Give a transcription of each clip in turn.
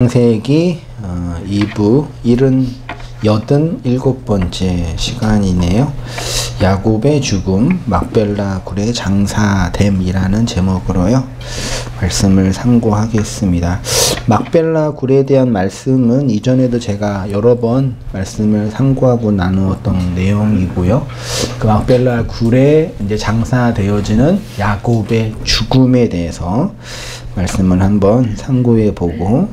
창세기 2부 87번째 시간이네요. 야곱의 죽음, 막벨라 굴의 장사됨이라는 제목으로요. 말씀을 상고하겠습니다. 막벨라 굴에 대한 말씀은 이전에도 제가 여러 번 말씀을 상고하고 나누었던 내용이고요. 그 막벨라 굴에 이제 장사되어지는 야곱의 죽음에 대해서 말씀을 한번 상고해 보고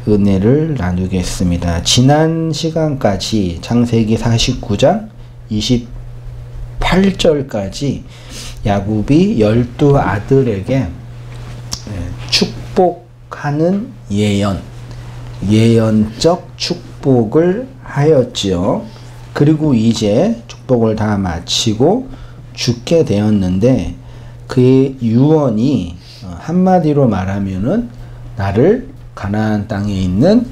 은혜를 나누겠습니다. 지난 시간까지 창세기 49장 28절까지 야곱이 12아들에게 축복하는 예언적 축복을 하였지요. 그리고 이제 축복을 다 마치고 죽게 되었는데 그의 유언이 한마디로 말하면은 나를 가나안 땅에 있는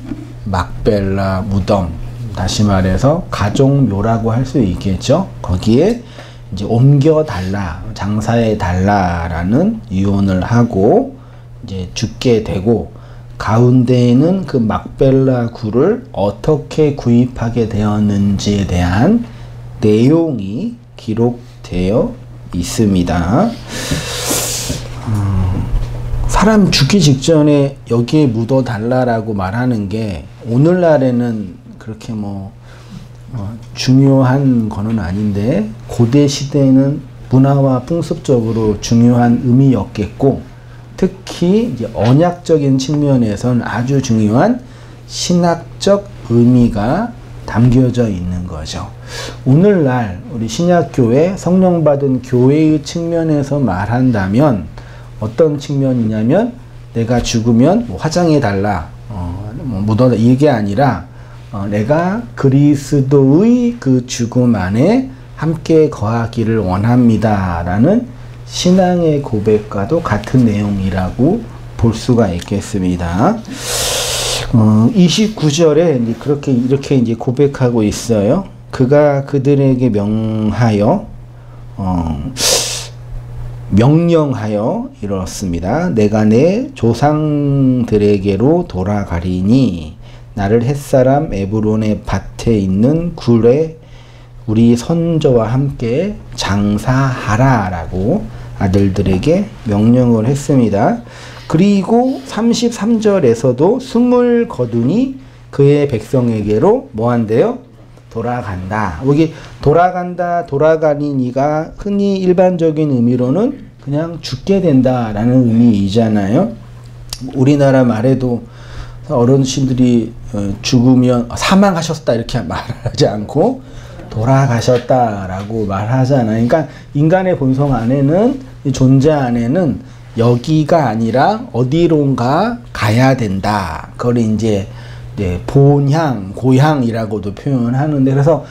막벨라 무덤, 다시 말해서 가족묘라고 할 수 있겠죠. 거기에 이제 옮겨 달라, 장사해 달라라는 유언을 하고 이제 죽게 되고, 가운데에는 그 막벨라 굴을 어떻게 구입하게 되었는지에 대한 내용이 기록되어 있습니다. 사람 죽기 직전에 여기에 묻어 달라라고 말하는 게 오늘날에는 그렇게 중요한 거는 아닌데, 고대 시대에는 문화와 풍습적으로 중요한 의미였겠고, 특히 이제 언약적인 측면에서는 아주 중요한 신학적 의미가 담겨져 있는 거죠. 오늘날 우리 신약교회, 성령받은 교회의 측면에서 말한다면 어떤 측면이냐면, 내가 죽으면 화장해 달라, 묻어라, 이게 아니라 내가 그리스도의 그 죽음 안에 함께 거하기를 원합니다 라는 신앙의 고백과도 같은 내용이라고 볼 수가 있겠습니다. 29절에 이렇게 이제 고백하고 있어요. 그가 그들에게 명령하여 이렇습니다. 내가 내 조상들에게로 돌아가리니 나를 햇사람 에브론의 밭에 있는 굴에 우리 선조와 함께 장사하라 라고 아들들에게 명령을 했습니다. 그리고 33절에서도 숨을 거두니 그의 백성에게로 뭐한대요? 돌아간다. 여기 돌아간다, 돌아가니가 흔히 일반적인 의미로는 그냥 죽게 된다라는 의미이잖아요. 우리나라 말에도 어르신들이 죽으면 사망하셨다 이렇게 말하지 않고 돌아가셨다라고 말하잖아요. 그러니까 인간의 본성 안에는, 존재 안에는 여기가 아니라 어디론가 가야 된다. 그걸 이제 본향, 고향이라고도 표현하는데, 그래서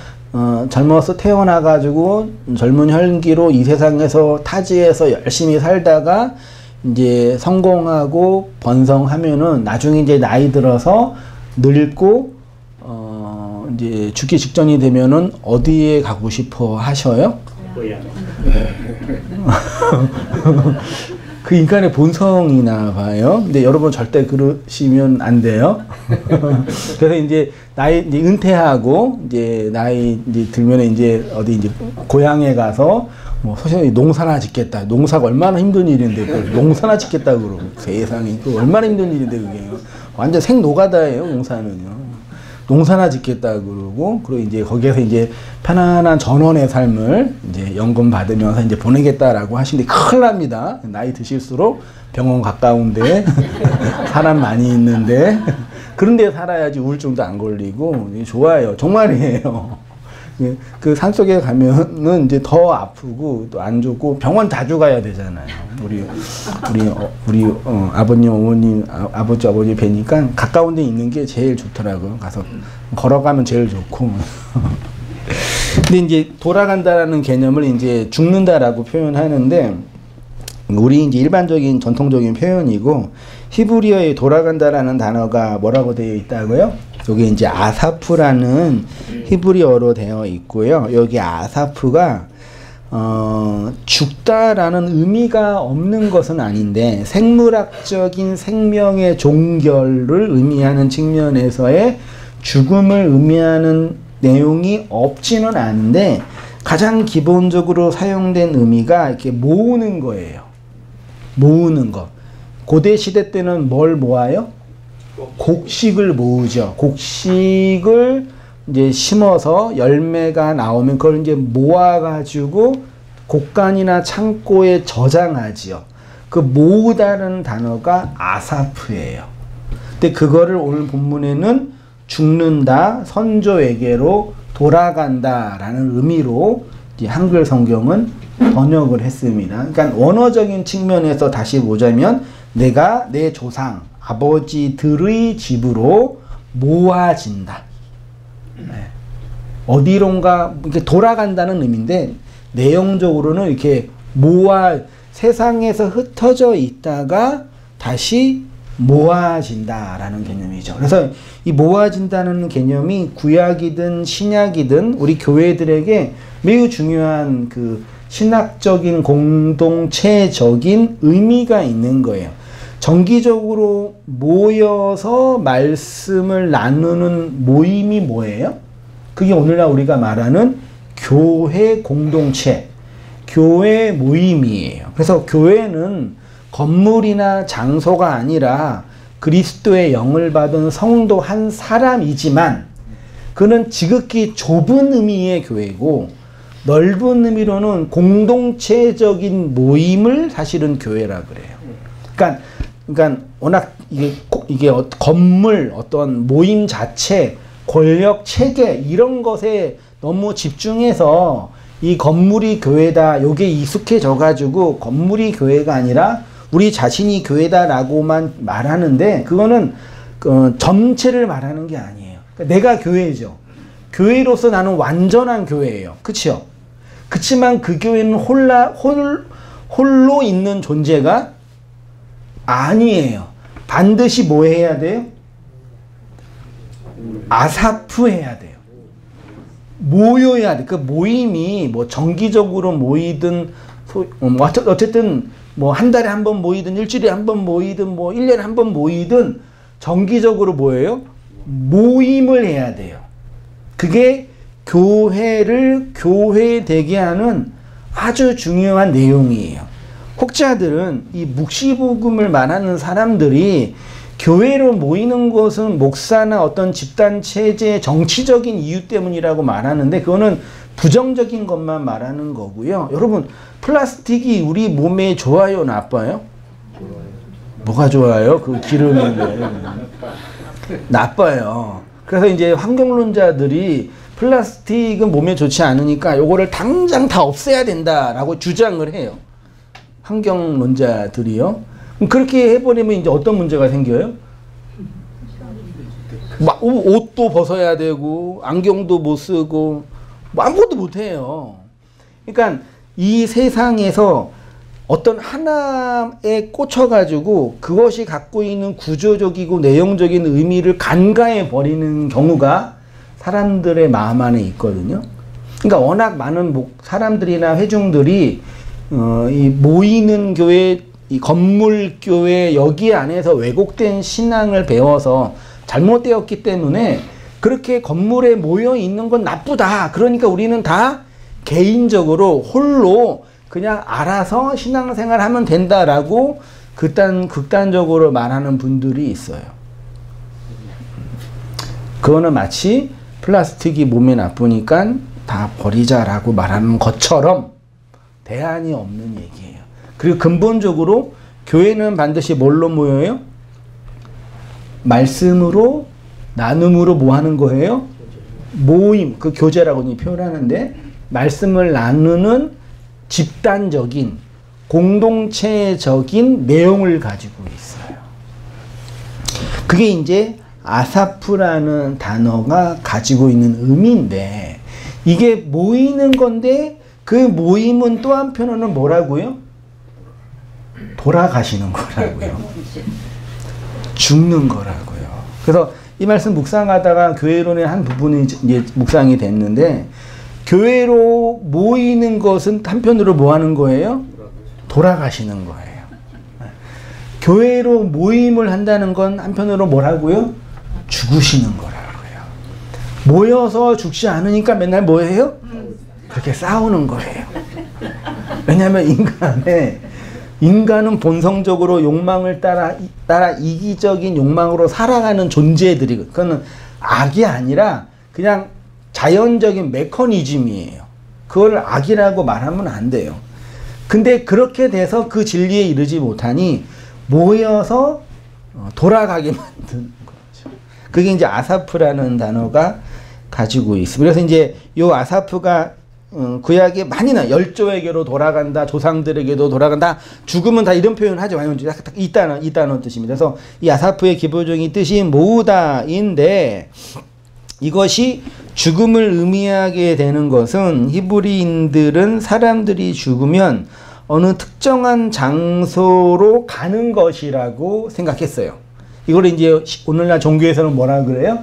젊어서 태어나가지고 젊은 혈기로 이 세상에서 타지에서 열심히 살다가 이제 성공하고 번성하면은 나중에 이제 나이 들어서 늙고 이제 죽기 직전이 되면은 어디에 가고 싶어 하셔요? 고향. 그 인간의 본성이나 봐요. 근데 여러분 절대 그러시면 안 돼요. 그래서 이제 이제 은퇴하고 이제 나이 이제 들면 이제 어디 이제 고향에 가서 소신이 농사나 짓겠다. 농사가 얼마나 힘든 일인데 그걸 농사나 짓겠다 그러고, 세상에 그 얼마나 힘든 일인데 그게 완전 생노가다예요. 농사는요. 농사나 짓겠다 그러고, 그리고 이제 거기에서 이제 편안한 전원의 삶을 이제 연금 받으면서 이제 보내겠다라고 하시는데 큰일 납니다. 나이 드실수록 병원 가까운데 사람 많이 있는데 그런 데 살아야지 우울증도 안 걸리고 좋아요. 정말이에요. 그 산속에 가면은 이제 더 아프고 또 안 좋고 병원 자주 가야 되잖아요. 우리 아버님, 어머님, 아버지 뵈니까 가까운 데 있는 게 제일 좋더라고요. 가서 걸어가면 제일 좋고. 근데 이제 돌아간다라는 개념을 이제 죽는다라고 표현하는데, 우리 이제 일반적인 전통적인 표현이고, 히브리어에 돌아간다라는 단어가 뭐라고 되어 있다고요? 여기 이제 아사프라는 히브리어로 되어 있고요. 여기 아사프가 죽다라는 의미가 없는 것은 아닌데 생물학적인 생명의 종결을 의미하는 측면에서의 죽음을 의미하는 내용이 없지는 않은데 가장 기본적으로 사용된 의미가 이렇게 모으는 거예요. 모으는 것. 고대 시대 때는 뭘 모아요? 곡식을 모으죠. 곡식을 이제 심어서 열매가 나오면 그걸 이제 모아가지고 곡간이나 창고에 저장하지요. 그 모으다는 단어가 아사프예요. 근데 그거를 오늘 본문에는 죽는다, 선조에게로 돌아간다 라는 의미로 이제 한글 성경은 번역을 했습니다. 그러니까 원어적인 측면에서 다시 보자면 내가 내 조상, 아버지들의 집으로 모아진다. 네. 어디론가 이렇게 돌아간다는 의미인데 내용적으로는 이렇게 세상에서 흩어져 있다가 다시 모아진다라는 개념이죠. 그래서 이 모아진다는 개념이 구약이든 신약이든 우리 교회들에게 매우 중요한 그 신학적인 공동체적인 의미가 있는 거예요. 정기적으로 모여서 말씀을 나누는 모임이 뭐예요? 그게 오늘날 우리가 말하는 교회 공동체, 교회 모임이에요. 그래서 교회는 건물이나 장소가 아니라 그리스도의 영을 받은 성도 한 사람이지만 그는 지극히 좁은 의미의 교회고 넓은 의미로는 공동체적인 모임을 사실은 교회라 그래요. 그러니까 워낙 이게 건물, 어떤 모임 자체, 권력, 체계 이런 것에 너무 집중해서 이 건물이 교회다, 요게 익숙해져 가지고 건물이 교회가 아니라 우리 자신이 교회다라고만 말하는데 그거는 전체를 말하는 게 아니에요. 그러니까 내가 교회죠. 교회로서 나는 완전한 교회예요. 그치요? 그치만 그 교회는 홀로 있는 존재가 아니에요. 반드시 뭐 해야 돼요? 아사프 해야 돼요. 모여야 돼. 그 모임이 뭐 정기적으로 모이든 어쨌든 뭐 한 달에 한 번 모이든 일주일에 한 번 모이든 뭐 1년에 한 번 모이든 정기적으로 뭐예요? 모임을 해야 돼요. 그게 교회를 교회되게 하는 아주 중요한 내용이에요. 혹자들은 이 묵시복음을 말하는 사람들이 교회로 모이는 것은 목사나 어떤 집단 체제의 정치적인 이유 때문이라고 말하는데 그거는 부정적인 것만 말하는 거고요. 여러분, 플라스틱이 우리 몸에 좋아요, 나빠요? 뭐가 좋아요? 그 기름인데. 나빠요. 그래서 이제 환경론자들이 플라스틱은 몸에 좋지 않으니까 요거를 당장 다 없애야 된다라고 주장을 해요. 환경론자들이요. 그렇게 해버리면 이제 어떤 문제가 생겨요? 막 옷도 벗어야 되고 안경도 못 쓰고 뭐 아무것도 못 해요. 그러니까 이 세상에서 어떤 하나에 꽂혀가지고 그것이 갖고 있는 구조적이고 내용적인 의미를 간과해 버리는 경우가 사람들의 마음 안에 있거든요. 그러니까 워낙 많은 사람들이나 회중들이 이 모이는 교회, 이 건물 교회 여기 안에서 왜곡된 신앙을 배워서 잘못되었기 때문에 그렇게 건물에 모여 있는 건 나쁘다. 그러니까 우리는 다 개인적으로 홀로 그냥 알아서 신앙생활 하면 된다라고 극단적으로 말하는 분들이 있어요. 그거는 마치 플라스틱이 몸에 나쁘니까 다 버리자라고 말하는 것처럼 대안이 없는 얘기예요. 그리고 근본적으로 교회는 반드시 뭘로 모여요? 말씀으로, 나눔으로 뭐 하는 거예요? 모임, 그 교제라고 표현하는데 말씀을 나누는 집단적인 공동체적인 내용을 가지고 있어요. 그게 이제 아사프라는 단어가 가지고 있는 의미인데 이게 모이는 건데 그 모임은 또 한편으로는 뭐라고요? 돌아가시는 거라고요. 죽는 거라고요. 그래서 이 말씀 묵상하다가 교회론의 한 부분이 이제 묵상이 됐는데 교회로 모이는 것은 한편으로 뭐 하는 거예요? 돌아가시는 거예요. 교회로 모임을 한다는 건 한편으로 뭐라고요? 죽으시는 거라고요. 모여서 죽지 않으니까 맨날 뭐 해요? 그렇게 싸우는 거예요. 왜냐하면 인간은 본성적으로 욕망을 따라 이기적인 욕망으로 살아가는 존재들이고, 그거는 악이 아니라 그냥 자연적인 메커니즘이에요. 그걸 악이라고 말하면 안 돼요. 근데 그렇게 돼서 그 진리에 이르지 못하니 모여서 돌아가게 만드는 거죠. 그게 이제 아사프라는 단어가 가지고 있습니다. 그래서 이제 요 아사프가 구약에 많이 나, 열조에게로 돌아간다, 조상들에게도 돌아간다, 죽으면 다 이런 표현을 하죠. 이 단어 뜻입니다. 그래서 이 아사프의 기본적인 뜻이 모으다인데, 이것이 죽음을 의미하게 되는 것은 히브리인들은 사람들이 죽으면 어느 특정한 장소로 가는 것이라고 생각했어요. 이걸 이제 오늘날 종교에서는 뭐라 그래요?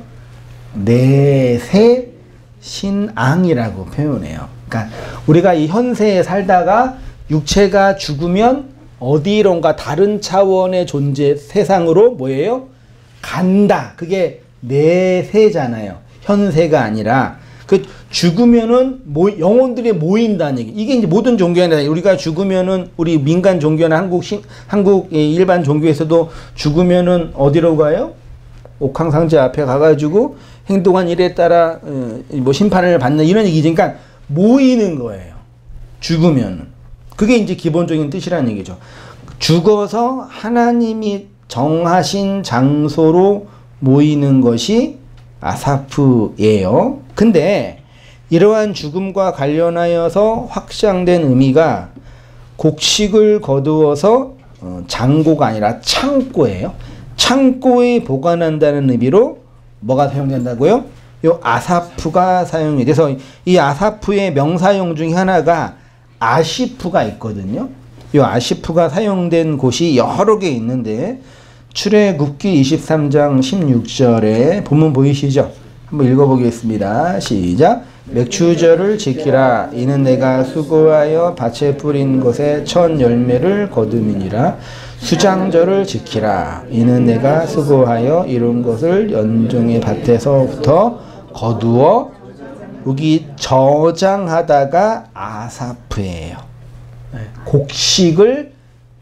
내세 신앙이라고 표현해요. 그러니까 우리가 이 현세에 살다가 육체가 죽으면 어디론가 다른 차원의 존재, 세상으로 뭐예요? 간다. 그게 내세잖아요. 현세가 아니라. 그 죽으면은 영혼들이 모인다는 얘기. 이게 이제 모든 종교에 우리가 죽으면은, 우리 민간 종교나 한국 일반 종교에서도 죽으면은 어디로 가요? 옥황상제 앞에 가가지고 행동한 일에 따라 뭐 심판을 받는 이런 얘기지. 그러니까 모이는 거예요. 죽으면. 그게 이제 기본적인 뜻이라는 얘기죠. 죽어서 하나님이 정하신 장소로 모이는 것이 아사프예요. 근데 이러한 죽음과 관련하여서 확장된 의미가 곡식을 거두어서 장고가 아니라 창고예요. 창고에 보관한다는 의미로 뭐가 사용된다고요? 요 아사프가 사용이 돼서, 이 아사프의 명사용 중에 하나가 아시프가 있거든요. 요 아시프가 사용된 곳이 여러 개 있는데, 출애굽기 23장 16절에 본문 보이시죠? 한번 읽어보겠습니다. 시작. 맥추절을 지키라. 이는 내가 수고하여 밭에 뿌린 것에 첫 열매를 거둠이니라. 수장절을 지키라. 이는 내가 수고하여 이룬 것을 연종의 밭에서부터 거두어. 여기 저장하다가 아사프예요. 곡식을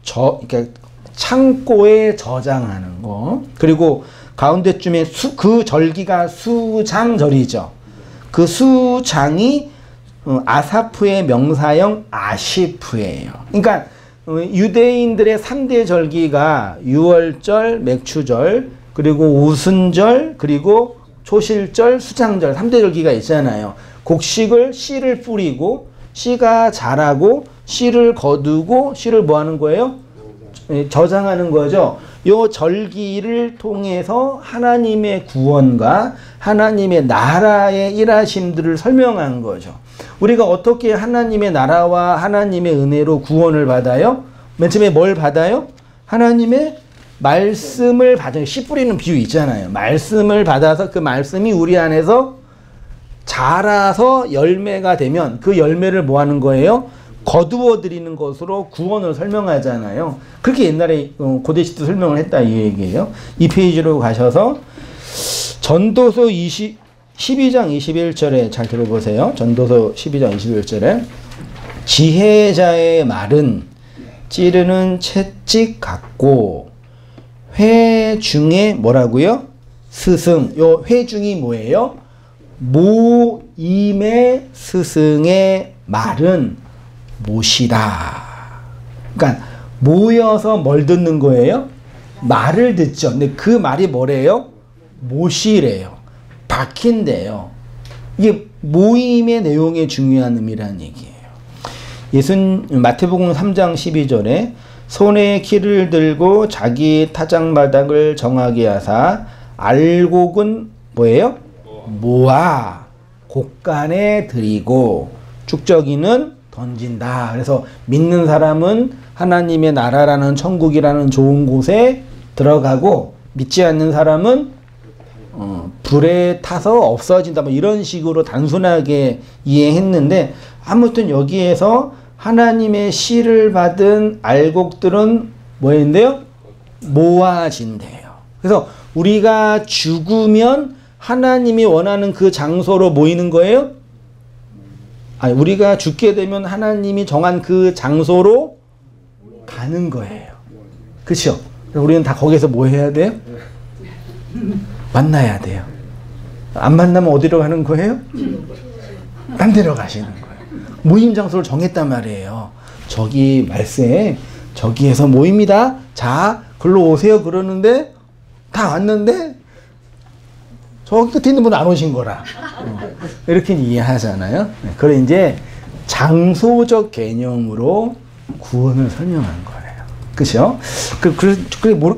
그러니까 창고에 저장하는 거. 그리고 가운데쯤에 그 절기가 수장절이죠. 그 수장이 아사프의 명사형 아시프예요. 그러니까 유대인들의 3대 절기가 유월절, 맥추절, 그리고 우순절, 그리고 초실절, 수장절 3대 절기가 있잖아요. 곡식을 씨를 뿌리고 씨가 자라고 씨를 거두고 씨를 뭐 하는 거예요? 저장하는 거죠. 요 절기를 통해서 하나님의 구원과 하나님의 나라의 일하심들을 설명한 거죠. 우리가 어떻게 하나님의 나라와 하나님의 은혜로 구원을 받아요? 맨 처음에 뭘 받아요? 하나님의 말씀을 받아요. 씨 뿌리는 비유 있잖아요. 말씀을 받아서 그 말씀이 우리 안에서 자라서 열매가 되면 그 열매를 뭐 하는 거예요? 거두어 드리는 것으로 구원을 설명하잖아요. 그렇게 옛날에 고대 시대 설명을 했다 이 얘기예요. 이 페이지로 가셔서 전도서 12장 21절에 잘 들어보세요. 전도서 12장 21절에 지혜자의 말은 찌르는 채찍 같고 회 중에 뭐라고요? 스승. 요 회 중이 뭐예요? 모임의 스승의 말은 못이다. 그러니까 모여서 뭘 듣는 거예요? 말을 듣죠. 근데 그 말이 뭐래요? 못이래요. 박힌대요. 이게 모임의 내용의 중요한 의미라는 얘기예요. 마태복음 3장 12절에 손에 키를 들고 자기 타작마당을 정하게 하사 알곡은 뭐예요? 모아 곡간에 들이고 축적이는 던진다. 그래서 믿는 사람은 하나님의 나라라는 천국이라는 좋은 곳에 들어가고 믿지 않는 사람은 불에 타서 없어진다 뭐 이런 식으로 단순하게 이해했는데 아무튼 여기에서 하나님의 시를 받은 알곡들은 뭐인데요? 모아진대요. 그래서 우리가 죽으면 하나님이 원하는 그 장소로 모이는 거예요? 아니, 우리가 죽게 되면 하나님이 정한 그 장소로 가는 거예요. 그렇죠? 우리는 다 거기서 뭐 해야 돼요? 만나야 돼요. 안 만나면 어디로 가는 거예요? 딴 데로 가시는 거예요. 모임 장소를 정했단 말이에요. 저기 말세에 저기에서 모입니다. 자, 글로 오세요. 그러는데 다 왔는데 저기 끝에 있는 분 안 오신 거라. 이렇게 이해하잖아요. 그래 이제 장소적 개념으로 구원을 설명한 거예요. 그죠?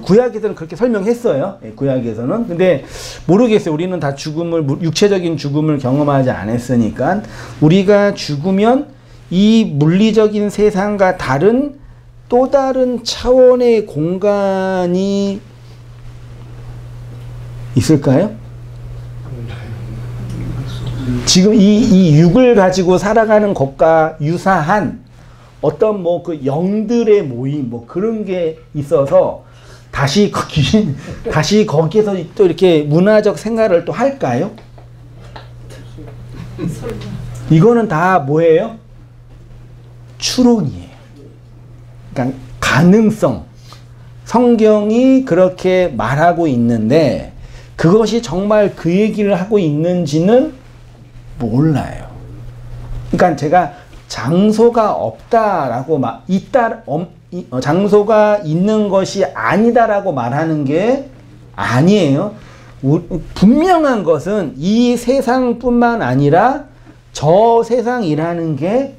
구약에서는 그렇게 설명했어요. 구약에서는. 근데 모르겠어요. 우리는 다 육체적인 죽음을 경험하지 않았으니까 우리가 죽으면 이 물리적인 세상과 다른 또 다른 차원의 공간이 있을까요? 지금 이 육을 가지고 살아가는 것과 유사한 어떤 뭐 그 영들의 모임 뭐 그런 게 있어서 다시 거기에서 또 이렇게 문화적 생활을 또 할까요? 이거는 다 뭐예요? 추론이에요. 그러니까 가능성. 성경이 그렇게 말하고 있는데 그것이 정말 그 얘기를 하고 있는지는 몰라요. 그러니까 제가 장소가 없다라고 장소가 있는 것이 아니다라고 말하는 게 아니에요. 분명한 것은 이 세상뿐만 아니라 저 세상이라는 게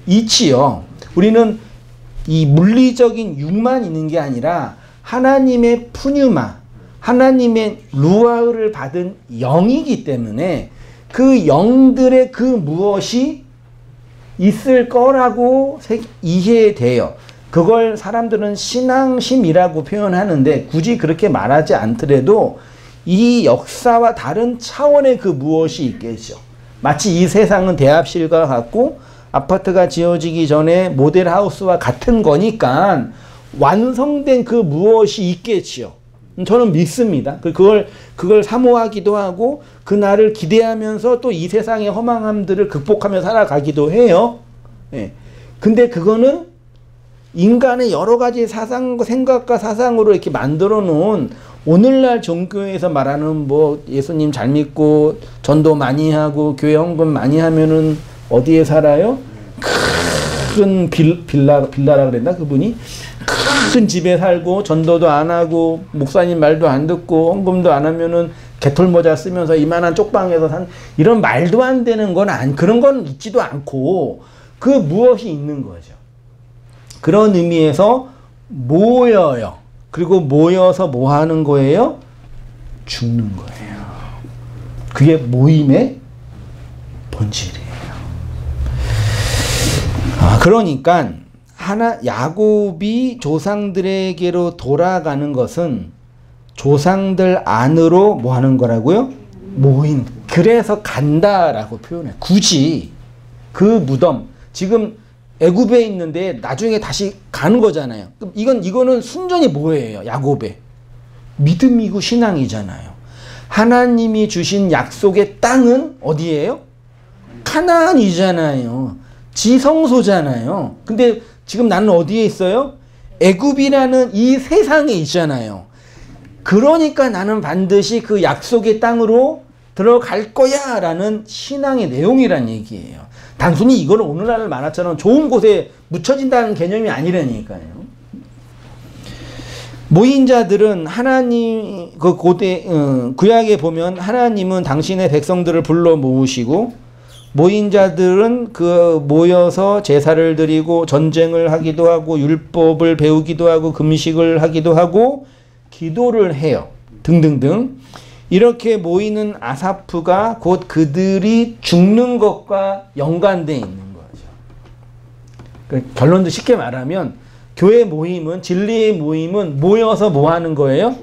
있지요. 우리는 이 물리적인 육만 있는 게 아니라 하나님의 푸뉴마, 하나님의 루아흐를 받은 영이기 때문에 그 영들의 그 무엇이 있을 거라고 이해돼요. 그걸 사람들은 신앙심이라고 표현하는데 굳이 그렇게 말하지 않더라도 이 역사와 다른 차원의 그 무엇이 있겠죠. 마치 이 세상은 대합실과 같고 아파트가 지어지기 전에 모델하우스와 같은 거니까 완성된 그 무엇이 있겠지요. 저는 믿습니다. 그걸 사모하기도 하고 그날을 기대하면서 또 이 세상의 허망함들을 극복하며 살아가기도 해요. 예. 근데 그거는 인간의 여러 가지 생각과 사상으로 이렇게 만들어 놓은 오늘날 종교에서 말하는 뭐 예수님 잘 믿고 전도 많이 하고 교회 헌금 많이 하면은 어디에 살아요? 큰 빌라라 그랬나 그분이? 큰 집에 살고 전도도 안 하고 목사님 말도 안 듣고 헌금도 안 하면은 개털모자 쓰면서 이만한 쪽방에서 산 이런 말도 안 되는 건 그런 건 있지도 않고 그 무엇이 있는 거죠. 그런 의미에서 모여요. 그리고 모여서 뭐 하는 거예요? 죽는 거예요. 그게 모임의 본질이에요. 그러니까 야곱이 조상들에게로 돌아가는 것은 조상들 안으로 뭐 하는 거라고요? 모인. 그래서 간다라고 표현해. 굳이 그 무덤 지금 애굽에 있는데 나중에 다시 가는 거잖아요. 이거는 순전히 뭐예요? 야곱의 믿음이고 신앙이잖아요. 하나님이 주신 약속의 땅은 어디예요? 카나안이잖아요. 지성소잖아요. 근데 지금 나는 어디에 있어요? 애굽이라는 이 세상에 있잖아요. 그러니까 나는 반드시 그 약속의 땅으로 들어갈 거야 라는 신앙의 내용이란 얘기예요. 단순히 이거는 오늘날 만화처럼 좋은 곳에 묻혀진다는 개념이 아니라니까요. 모인 자들은 하나님 구약에 보면 하나님은 당신의 백성들을 불러 모으시고 모인 자들은 모여서 제사를 드리고 전쟁을 하기도 하고 율법을 배우기도 하고 금식을 하기도 하고 기도를 해요. 등등등. 이렇게 모이는 아사프가 곧 그들이 죽는 것과 연관되어 있는 거죠. 결론도 쉽게 말하면 교회 모임은 진리의 모임은 모여서 뭐 하는 거예요?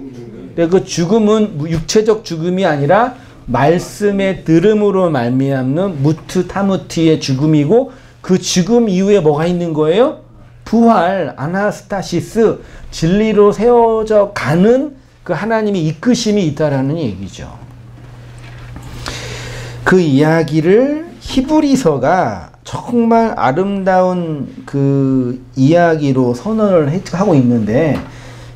근데 그 죽음은 육체적 죽음이 아니라 말씀의 들음으로 말미암는 무트타무티의 죽음이고 그 죽음 이후에 뭐가 있는 거예요? 부활, 아나스타시스, 진리로 세워져 가는 그 하나님의 이끄심이 있다라는 얘기죠. 그 이야기를 히브리서가 정말 아름다운 그 이야기로 선언을 하고 있는데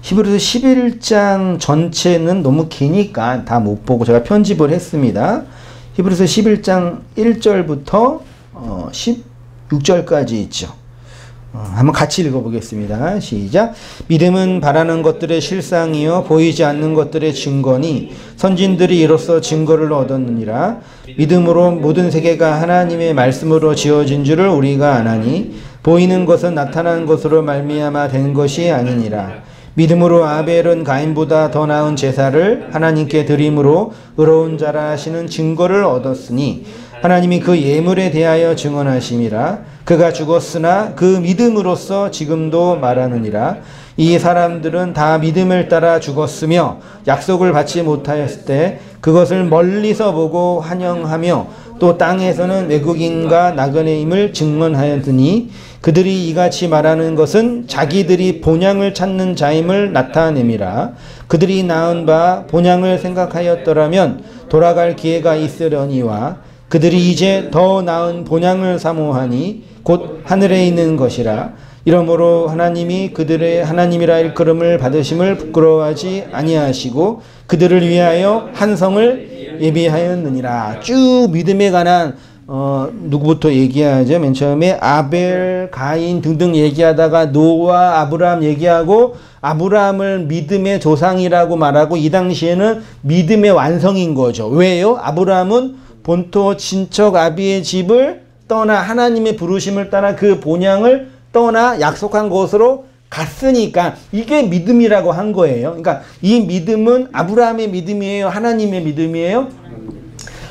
히브리서 11장 전체는 너무 기니까 다 못 보고 제가 편집을 했습니다. 히브리서 11장 1절부터 16절까지 있죠. 한번 같이 읽어보겠습니다. 시작. 믿음은 바라는 것들의 실상이요 보이지 않는 것들의 증거니 선진들이 이로써 증거를 얻었느니라. 믿음으로 모든 세계가 하나님의 말씀으로 지어진 줄을 우리가 아나니 보이는 것은 나타난 것으로 말미암아 된 것이 아니니라. 믿음으로 아벨은 가인보다 더 나은 제사를 하나님께 드림으로 의로운 자라 하시는 증거를 얻었으니 하나님이 그 예물에 대하여 증언하심이라. 그가 죽었으나 그 믿음으로써 지금도 말하느니라. 이 사람들은 다 믿음을 따라 죽었으며 약속을 받지 못하였을 때 그것을 멀리서 보고 환영하며 또 땅에서는 외국인과 나그네임을 증언하였으니 그들이 이같이 말하는 것은 자기들이 본향을 찾는 자임을 나타냄이라. 그들이 낳은 바 본향을 생각하였더라면 돌아갈 기회가 있으려니와 그들이 이제 더 나은 본향을 사모하니 곧 하늘에 있는 것이라. 이러므로 하나님이 그들의 하나님이라 일컬음을 받으심을 부끄러워하지 아니하시고 그들을 위하여 한 성을 예비하였느니라. 쭉 믿음에 관한 누구부터 얘기하죠? 맨 처음에 아벨, 가인 등등 얘기하다가 노아, 아브라함 얘기하고 아브라함을 믿음의 조상이라고 말하고 이 당시에는 믿음의 완성인 거죠. 왜요? 아브라함은 본토 친척 아비의 집을 떠나 하나님의 부르심을 따라 그 본향을 떠나 약속한 곳으로 갔으니까 이게 믿음이라고 한 거예요. 그러니까 이 믿음은 아브라함의 믿음이에요? 하나님의 믿음이에요?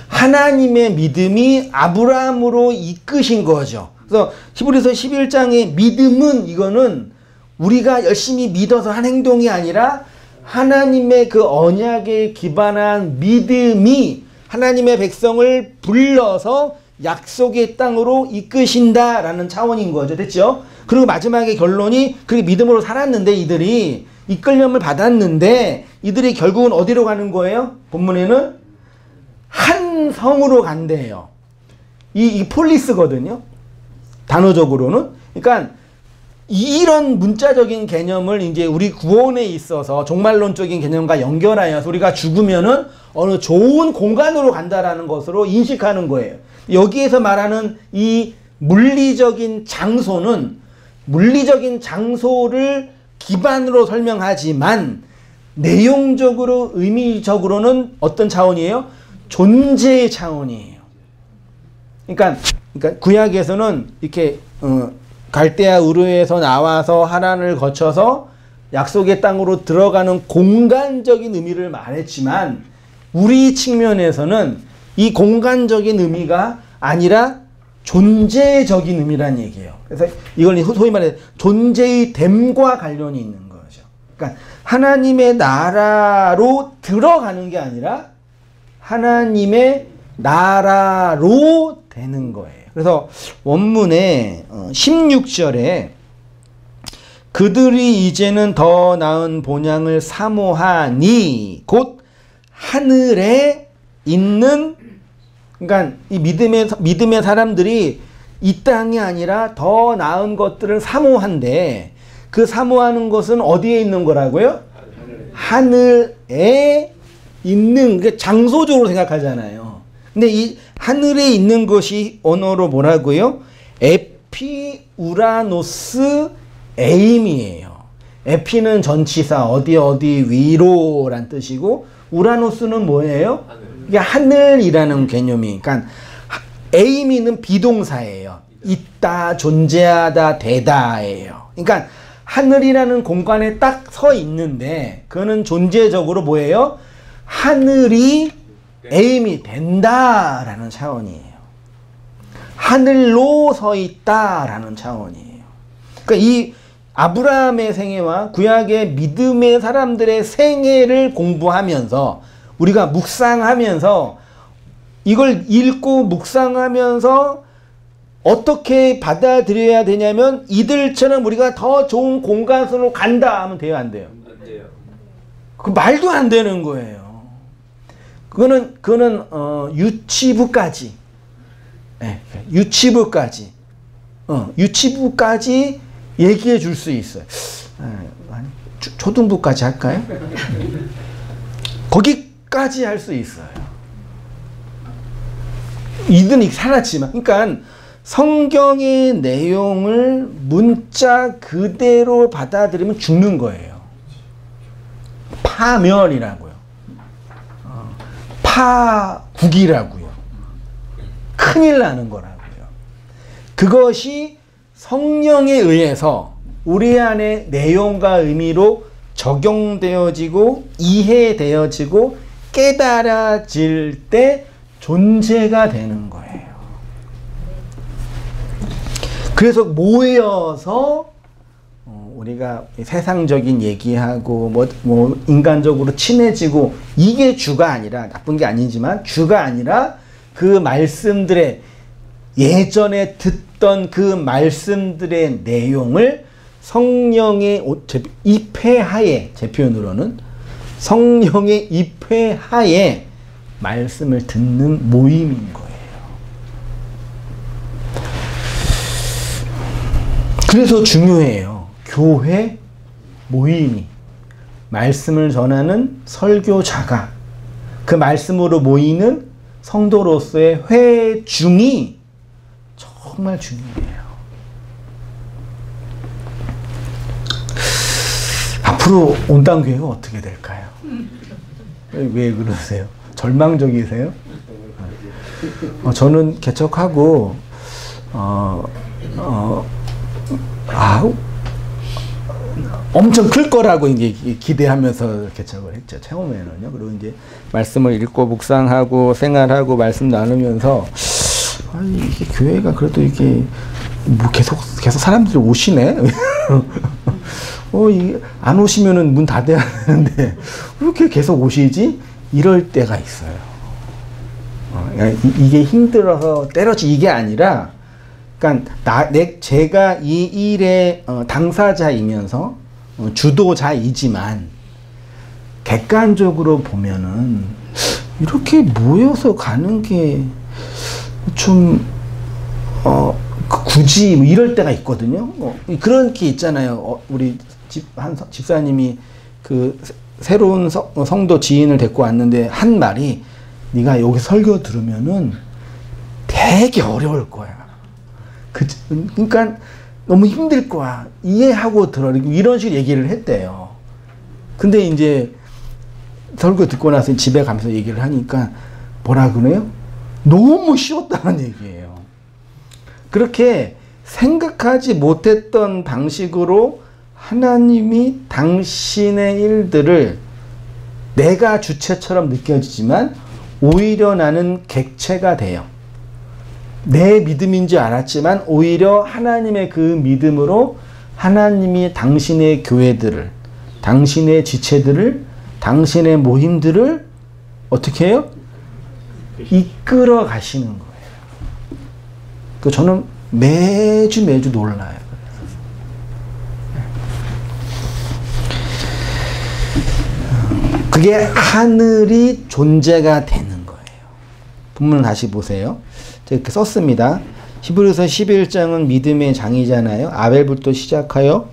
하나님의 믿음이 아브라함으로 이끄신 거죠. 그래서 히브리서 11장의 믿음은 이거는 우리가 열심히 믿어서 한 행동이 아니라 하나님의 그 언약에 기반한 믿음이 하나님의 백성을 불러서 약속의 땅으로 이끄신다라는 차원인 거죠. 됐죠? 그리고 마지막에 결론이 그렇게 믿음으로 살았는데 이들이 이끌림을 받았는데 이들이 결국은 어디로 가는 거예요? 본문에는 한 성으로 간대요. 이 폴리스거든요. 단어적으로는. 그러니까 이런 문자적인 개념을 이제 우리 구원에 있어서 종말론적인 개념과 연결하여서 우리가 죽으면은 어느 좋은 공간으로 간다라는 것으로 인식하는 거예요. 여기에서 말하는 이 물리적인 장소는 물리적인 장소를 기반으로 설명하지만 내용적으로 의미적으로는 어떤 차원이에요? 존재의 차원이에요. 그러니까 구약에서는 이렇게 갈대아 우르에서 나와서 하란을 거쳐서 약속의 땅으로 들어가는 공간적인 의미를 말했지만 우리 측면에서는 이 공간적인 의미가 아니라 존재적인 의미란 얘기예요. 그래서 이걸 소위 말해 존재의 됨과 관련이 있는 거죠. 그러니까 하나님의 나라로 들어가는 게 아니라 하나님의 나라로 되는 거예요. 그래서 원문에 16절에 그들이 이제는 더 나은 본향을 사모하니 곧 하늘에 있는, 그러니까 이 믿음의 사람들이 이 땅이 아니라 더 나은 것들을 사모한대. 그 사모하는 것은 어디에 있는 거라고요? 하늘에 있는, 그러니까 장소적으로 생각하잖아요. 근데 이 하늘에 있는 것이 언어로 뭐라고요? 에피우라노스 에임이에요. 에피는 전치사 어디 위로란 뜻이고 우라노스는 뭐예요? 이게 하늘이라는 개념이. 그러니까 에이미는 비동사예요. 있다, 존재하다, 되다예요. 그러니까 하늘이라는 공간에 딱 서 있는데 그거는 존재적으로 뭐예요? 하늘이 에임이 된다라는 차원이에요. 하늘로 서 있다라는 차원이에요. 그러니까 이 아브라함의 생애와 구약의 믿음의 사람들의 생애를 공부하면서 우리가 묵상하면서 이걸 읽고 묵상하면서 어떻게 받아들여야 되냐면 이들처럼 우리가 더 좋은 공간으로 간다 하면 돼요, 안 돼요? 안 돼요. 그 말도 안 되는 거예요. 그거는 유치부까지. 네, 유치부까지. 유치부까지 얘기해 줄 수 있어요. 초등부까지 할까요? 거기까지 할 수 있어요. 이들이 살았지만, 그러니까 성경의 내용을 문자 그대로 받아들이면 죽는 거예요. 파멸이라고요. 파국이라고요. 큰일 나는 거라고요. 그것이 성령에 의해서 우리 안에 내용과 의미로 적용되어지고 이해되어지고 깨달아질 때 존재가 되는 거예요. 그래서 모여서 우리가 세상적인 얘기하고 뭐 인간적으로 친해지고 이게 주가 아니라, 나쁜 게 아니지만 주가 아니라 그 말씀들의 예전에 듣던 그 말씀들의 내용을 성령의 입회하에, 제 표현으로는 성령의 입회하에 말씀을 듣는 모임인 거예요. 그래서 중요해요. 교회 모임이, 말씀을 전하는 설교자가, 그 말씀으로 모이는 성도로서의 회중이 정말 중요해요. 앞으로 온당교회가 어떻게 될까요? 왜 그러세요? 절망적이세요? 저는 개척하고 엄청 클 거라고 이제 기대하면서 개척을 했죠. 처음에는요. 그리고 이제 말씀을 읽고 묵상하고 생활하고 말씀 나누면서 이게 교회가 그래도 이게 뭐 계속 사람들이 오시네. 안 오시면은 문 닫아야 되는데 왜 이렇게 계속 오시지? 이럴 때가 있어요. 이게 힘들어서 때려치 이게 아니라, 그러니까 제가 이 일의 당사자이면서 주도자이지만 객관적으로 보면은 이렇게 모여서 가는 게 좀 굳이 뭐 이럴 때가 있거든요. 그런 게 있잖아요. 우리 집사님이 그 새로운 성도 지인을 데리고 왔는데 한 말이, 네가 여기 설교 들으면은 되게 어려울 거야. 그러니까 너무 힘들 거야. 이해하고 들어. 이런 식으로 얘기를 했대요. 근데 이제 설교 듣고 나서 집에 가면서 얘기를 하니까 뭐라 그래요? 너무 쉬웠다는 얘기예요. 그렇게 생각하지 못했던 방식으로 하나님이 당신의 일들을 내가 주체처럼 느껴지지만 오히려 나는 객체가 돼요. 내 믿음인지 알았지만 오히려 하나님의 그 믿음으로 하나님이 당신의 교회들을, 당신의 지체들을, 당신의 모임들을 어떻게 해요? 이끌어 가시는 거예요. 저는 매주 놀라요. 그게 하늘이 존재가 되는 거예요. 본문 다시 보세요. 제가 이렇게 썼습니다. 히브리서 11장은 믿음의 장이잖아요. 아벨부터 시작하여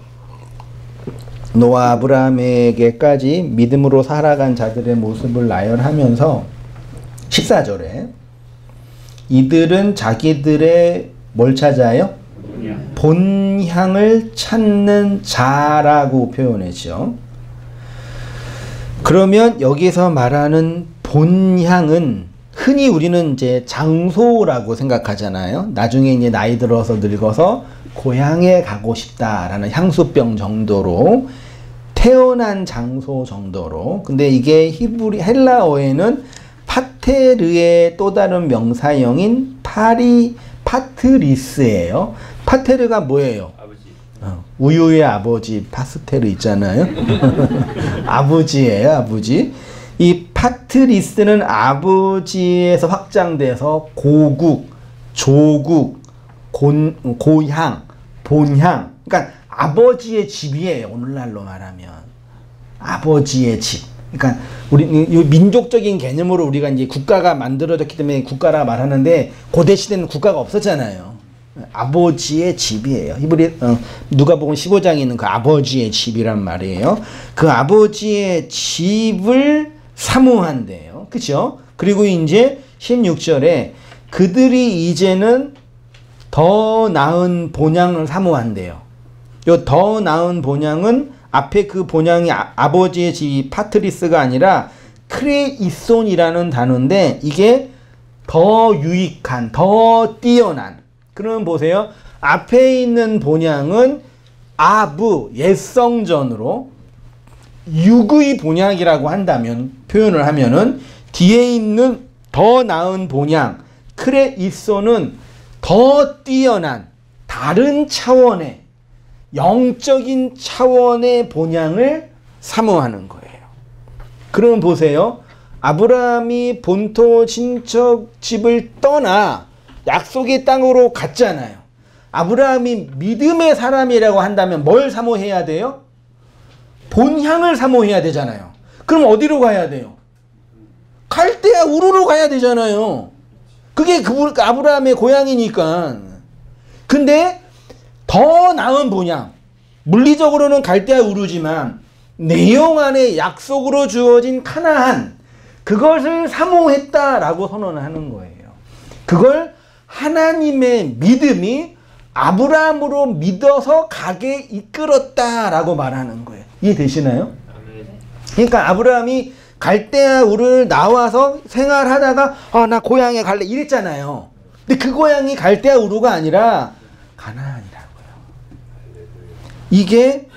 노아 아브라함에게까지 믿음으로 살아간 자들의 모습을 나열하면서 14절에 이들은 자기들의 뭘 찾아요? 본향을 찾는 자라고 표현했죠. 그러면 여기서 말하는 본향은 흔히 우리는 이제 장소라고 생각하잖아요. 나중에 이제 나이 들어서 늙어서 고향에 가고 싶다라는 향수병 정도로, 태어난 장소 정도로. 근데 이게 헬라어에는 파테르의 또 다른 명사형인 파트리스예요. 파테르가 뭐예요? 우유의 아버지 파스텔 있잖아요. 아버지예요, 아버지. 이 파트리스는 아버지에서 확장돼서 고국, 조국, 고향, 본향. 그러니까 아버지의 집이에요. 오늘날로 말하면 아버지의 집. 그러니까 우리 이 민족적인 개념으로 우리가 이제 국가가 만들어졌기 때문에 국가라 말하는데 고대 시대는 국가가 없었잖아요. 아버지의 집이에요. 누가복음 15장에 있는 그 아버지의 집이란 말이에요. 그 아버지의 집을 사모한대요. 그렇죠? 그리고 이제 16절에 그들이 이제는 더 나은 본향을 사모한대요. 요 더 나은 본향은 앞에 그 본향이 아버지의 집이 파트리스가 아니라 크레이손이라는 단어인데 이게 더 유익한, 더 뛰어난. 그러면 보세요. 앞에 있는 본향은 아부, 옛성전으로 육의 본향이라고 한다면, 표현을 하면은 뒤에 있는 더 나은 본향, 크레이손은 더 뛰어난 다른 차원의 영적인 차원의 본향을 사모하는 거예요. 그럼 보세요. 아브라함이 본토 친척 집을 떠나 약속의 땅으로 갔잖아요. 아브라함이 믿음의 사람이라고 한다면 뭘 사모해야 돼요? 본향을 사모해야 되잖아요. 그럼 어디로 가야 돼요? 갈대아 우르로 가야 되잖아요. 그게 아브라함의 고향이니까. 근데 더 나은 본향, 물리적으로는 갈대아 우르지만 내용 안에 약속으로 주어진 카나안, 그것을 사모했다라고 선언하는 거예요. 그걸 하나님의 믿음이 아브라함으로 믿어서 가게 이끌었다라고 말하는 거예요. 이해되시나요? 그러니까 아브라함이 갈대아 우르를 나와서 생활하다가 나 고향에 갈래 이랬잖아요. 근데 그 고향이 갈대아 우르가 아니라 가나안이라고요. 이게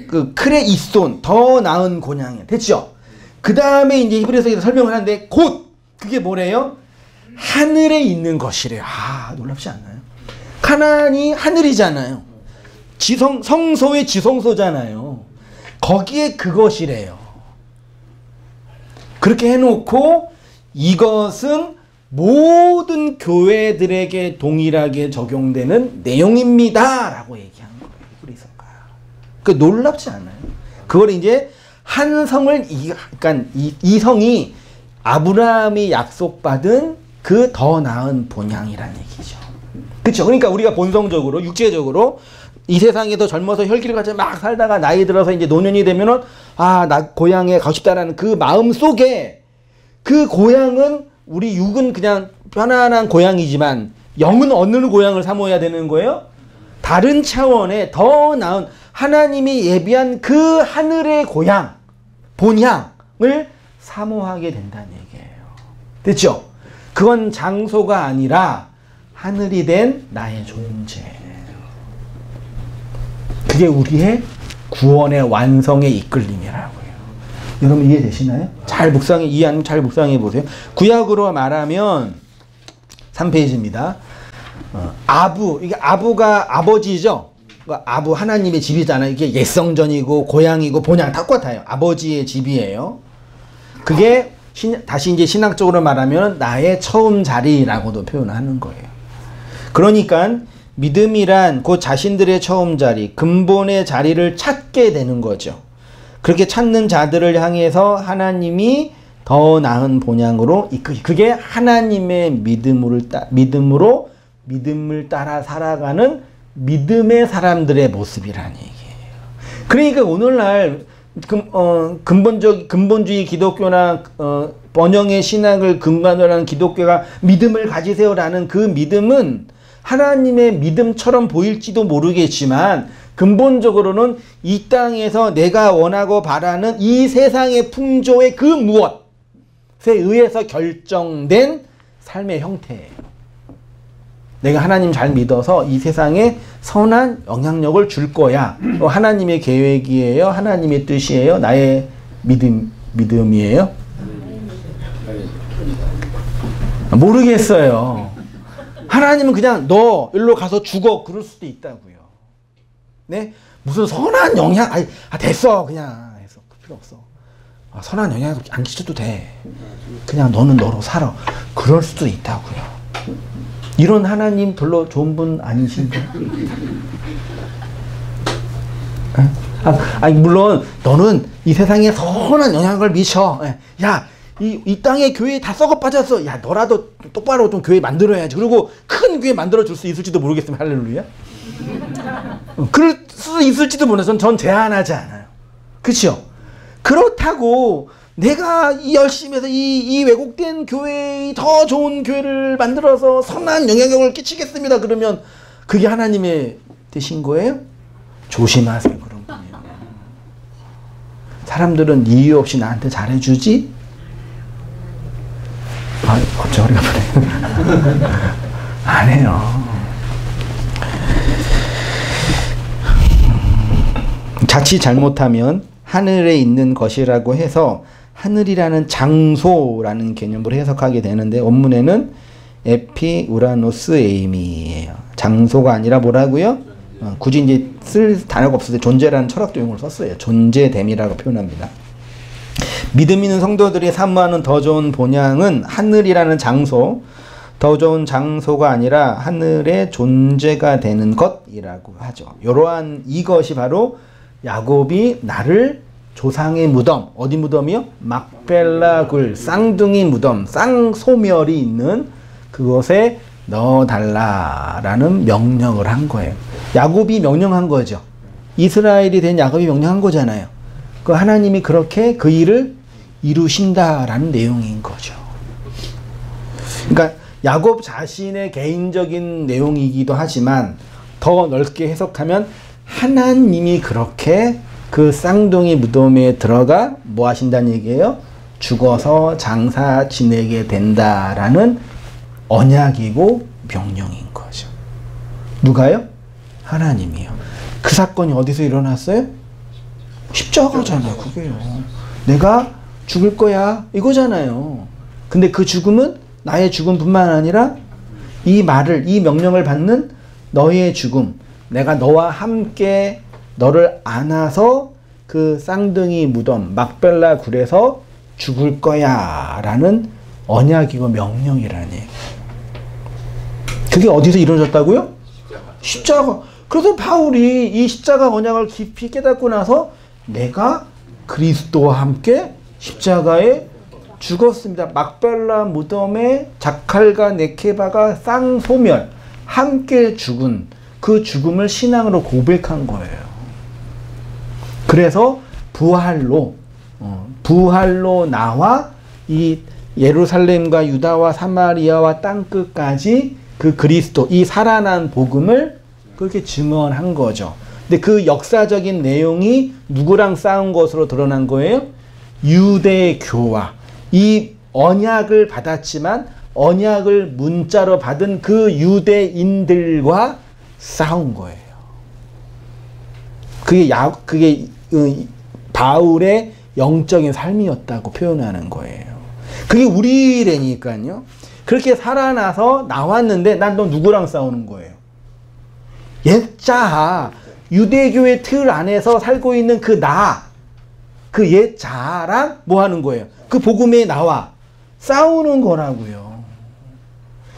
그 크레이손, 더 나은 고향이에요. 됐죠? 그 다음에 이제 히브리서에서 설명을 하는데 곧 그게 뭐래요? 하늘에 있는 것이래요. 놀랍지 않나요? 가나안이 하늘이잖아요. 성소의 지성소잖아요. 거기에 그것이래요. 그렇게 해놓고 이것은 모든 교회들에게 동일하게 적용되는 내용입니다. 라고 얘기한 거예요. 히브리서가. 그 놀랍지 않아요? 그걸 이제 한 성을, 그러니까 이 성이 아브라함이 약속받은 그 더 나은 본향이라는 얘기죠. 그렇죠? 그러니까 우리가 본성적으로, 육체적으로 이 세상에서 젊어서 혈기를 가지고 막 살다가 나이 들어서 이제 노년이 되면은 나 고향에 가고 싶다라는 그 마음 속에 그 고향은 우리 육은 그냥 편안한 고향이지만 영은 어느 고향을 사모해야 되는 거예요? 다른 차원의 더 나은 하나님이 예비한 그 하늘의 고향, 본향을 사모하게 된다는 얘기예요. 됐죠? 그건 장소가 아니라 하늘이 된 나의 존재예요. 그게 우리의 구원의 완성의 이끌림이라고요. 여러분 이해되시나요? 잘 묵상해 보세요. 구약으로 말하면 3페이지입니다. 이게 아부가 아버지죠. 아부 하나님의 집이잖아요. 이게 옛성전이고 고향이고 본향 다 똑같아요. 아버지의 집이에요. 그게 다시 이제 신학적으로 말하면 나의 처음 자리라고도 표현하는 거예요. 그러니까 믿음이란 그 자신들의 처음 자리, 근본의 자리를 찾게 되는 거죠. 그렇게 찾는 자들을 향해서 하나님이 더 나은 본향으로 이끌기. 그게 하나님의 믿음으로 믿음을 따라 살아가는 믿음의 사람들의 모습이라는 얘기예요. 그러니까 오늘날 근본주의 기독교나 번영의 신학을 근간으로 하는 기독교가 믿음을 가지세요라는 그 믿음은 하나님의 믿음처럼 보일지도 모르겠지만 근본적으로는 이 땅에서 내가 원하고 바라는 이 세상의 풍조의 그 무엇에 의해서 결정된 삶의 형태예요. 내가 하나님 잘 믿어서 이 세상에 선한 영향력을 줄 거야. 하나님의 계획이에요? 하나님의 뜻이에요? 나의 믿음이에요? 모르겠어요. 하나님은 그냥 너 일로 가서 죽어 그럴 수도 있다고요. 네? 무슨 선한 영향, 됐어. 그냥. 했어. 그 필요 없어. 선한 영향 안 끼쳐도 돼. 그냥 너는 너로 살아. 그럴 수도 있다고요. 이런 하나님 별로 좋은 분 아니신가요? 물론 너는 이 세상에 선한 영향을 미쳐. 야, 이 땅에 교회 다 썩어 빠졌어. 야, 너라도 똑바로 좀 교회 만들어야지. 그리고 큰 교회 만들어 줄 수 있을지도 모르겠으면 할렐루야. 그럴 수 있을지도 몰라서 전 제한하지 않아요. 그렇죠? 그렇다고 내가 열심히 해서 이 왜곡된 교회의 더 좋은 교회를 만들어서 선한 영향력을 끼치겠습니다. 그러면 그게 하나님의 뜻인 거예요? 조심하세요. 그런 분이요. 사람들은 이유 없이 나한테 잘해주지? 어쩌리가 그래. 안 해요. 자칫 잘못하면 하늘에 있는 것이라고 해서 하늘이라는 장소라는 개념으로 해석하게 되는데 원문에는 에피 우라노스 에임이에요. 장소가 아니라 뭐라고요? 굳이 이제 쓸 단어가 없을 때 존재라는 철학적 용어를 썼어요. 존재됨이라고 표현합니다. 믿음 있는 성도들이 사모하는 더 좋은 본향은 하늘이라는 장소, 더 좋은 장소가 아니라 하늘의 존재가 되는 것이라고 하죠. 이러한 이것이 바로 야곱이 나를 조상의 무덤, 어디 무덤이요? 막벨라 굴, 쌍둥이 무덤, 쌍소멸이 있는 그곳에 넣어달라라는 명령을 한 거예요. 야곱이 명령한 거죠. 이스라엘이 된 야곱이 명령한 거잖아요. 그 하나님이 그렇게 그 일을 이루신다라는 내용인 거죠. 그러니까 야곱 자신의 개인적인 내용이기도 하지만 더 넓게 해석하면 하나님이 그렇게 그 쌍둥이 무덤에 들어가 뭐 하신다는 얘기예요? 죽어서 장사 지내게 된다라는 언약이고 명령인 거죠. 누가요? 하나님이요. 그 사건이 어디서 일어났어요? 십자가잖아요. 그게요. 내가 죽을 거야 이거잖아요. 근데 그 죽음은 나의 죽음뿐만 아니라 이 말을, 이 명령을 받는 너의 죽음, 내가 너와 함께 너를 안아서 그 쌍둥이 무덤 막벨라 굴에서 죽을 거야 라는 언약이고 명령이라니. 그게 어디서 이루어졌다고요? 십자가. 그래서 바울이 이 십자가 언약을 깊이 깨닫고 나서 내가 그리스도와 함께 십자가에 죽었습니다. 막벨라 무덤에 자칼과 네케바가 쌍소멸 함께 죽은 그 죽음을 신앙으로 고백한 거예요. 그래서 부활로 나와 이 예루살렘과 유다와 사마리아와 땅끝까지 그 그리스도, 이 살아난 복음을 그렇게 증언한 거죠. 근데 그 역사적인 내용이 누구랑 싸운 것으로 드러난 거예요? 유대교와 이 언약을 받았지만 언약을 문자로 받은 그 유대인들과 싸운 거예요. 그게 바울의 영적인 삶이었다고 표현하는 거예요. 그게 우리라니까요. 그렇게 살아나서 나왔는데 난 너 누구랑 싸우는 거예요? 옛자, 유대교의 틀 안에서 살고 있는 그 옛자랑 뭐 하는 거예요? 그 복음에 나와 싸우는 거라고요.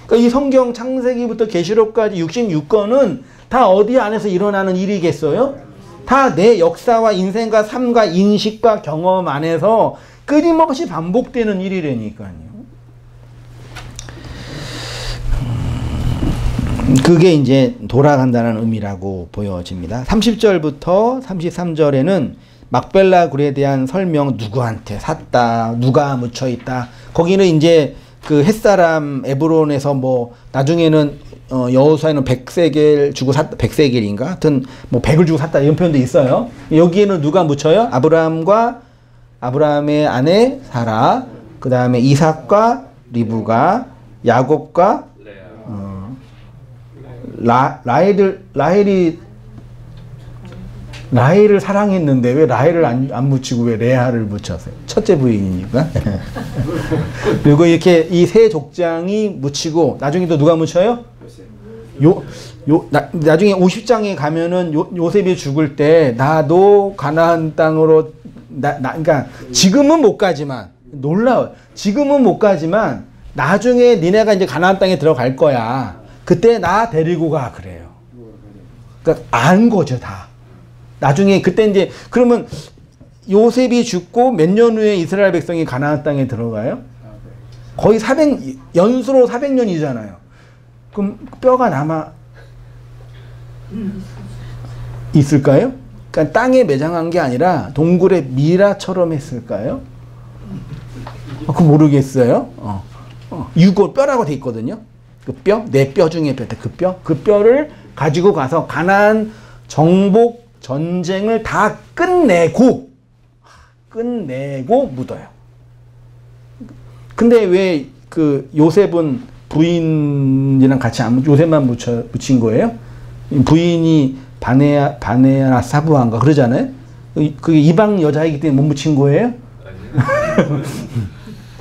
그러니까 이 성경 창세기부터 계시록까지 66권은 다 어디 안에서 일어나는 일이겠어요? 다 내 역사와 인생과 삶과 인식과 경험 안에서 끊임없이 반복되는 일이라니까요. 그게 이제 돌아간다는 의미라고 보여집니다. 30절부터 33절에는 막벨라 굴에 대한 설명, 누구한테 샀다, 누가 묻혀 있다. 거기는 이제 그 햇사람 에브론에서 뭐 나중에는 여호수아에는 100세겔 주고 샀다, 100세겔인가? 하여튼 뭐 100을 주고 샀다 이런 표현도 있어요. 여기에는 누가 묻혀요? 아브라함의 아내 사라, 그 다음에 이삭과 리브가, 야곱과 라헬을 사랑했는데 왜 라헬을 안 묻히고 왜 레아를 묻혔어요? 첫째 부인이니까. 그리고 이렇게 이 세 족장이 묻히고 나중에 또 누가 묻혀요? 나중에 50장에 가면은 요셉이 죽을 때 나도 가나안 땅으로 그러니까 지금은 못 가지만 놀라워요. 지금은 못 가지만 나중에 니네가 이제 가나안 땅에 들어갈 거야. 그때 나 데리고 가 그래요. 그러니까 안 거죠 다. 나중에 그때 이제 그러면 요셉이 죽고 몇 년 후에 이스라엘 백성이 가나안 땅에 들어가요? 거의 연수로 400년이잖아요. 그럼 뼈가 남아 있을까요? 그러니까 땅에 매장한 게 아니라 동굴의 미라처럼 했을까요? 그거 모르겠어요. 유골 뼈라고 돼 있거든요. 그 뼈, 내 뼈 중에 그 뼈를 가지고 가서 가나안 정복 전쟁을 다 끝내고 묻어요. 근데 왜 그 요셉은 부인이랑 같이 요셉만 묻힌 거예요? 부인이 바네아 사부한가 그러잖아요. 그게 이방 여자이기 때문에 못 묻힌 거예요?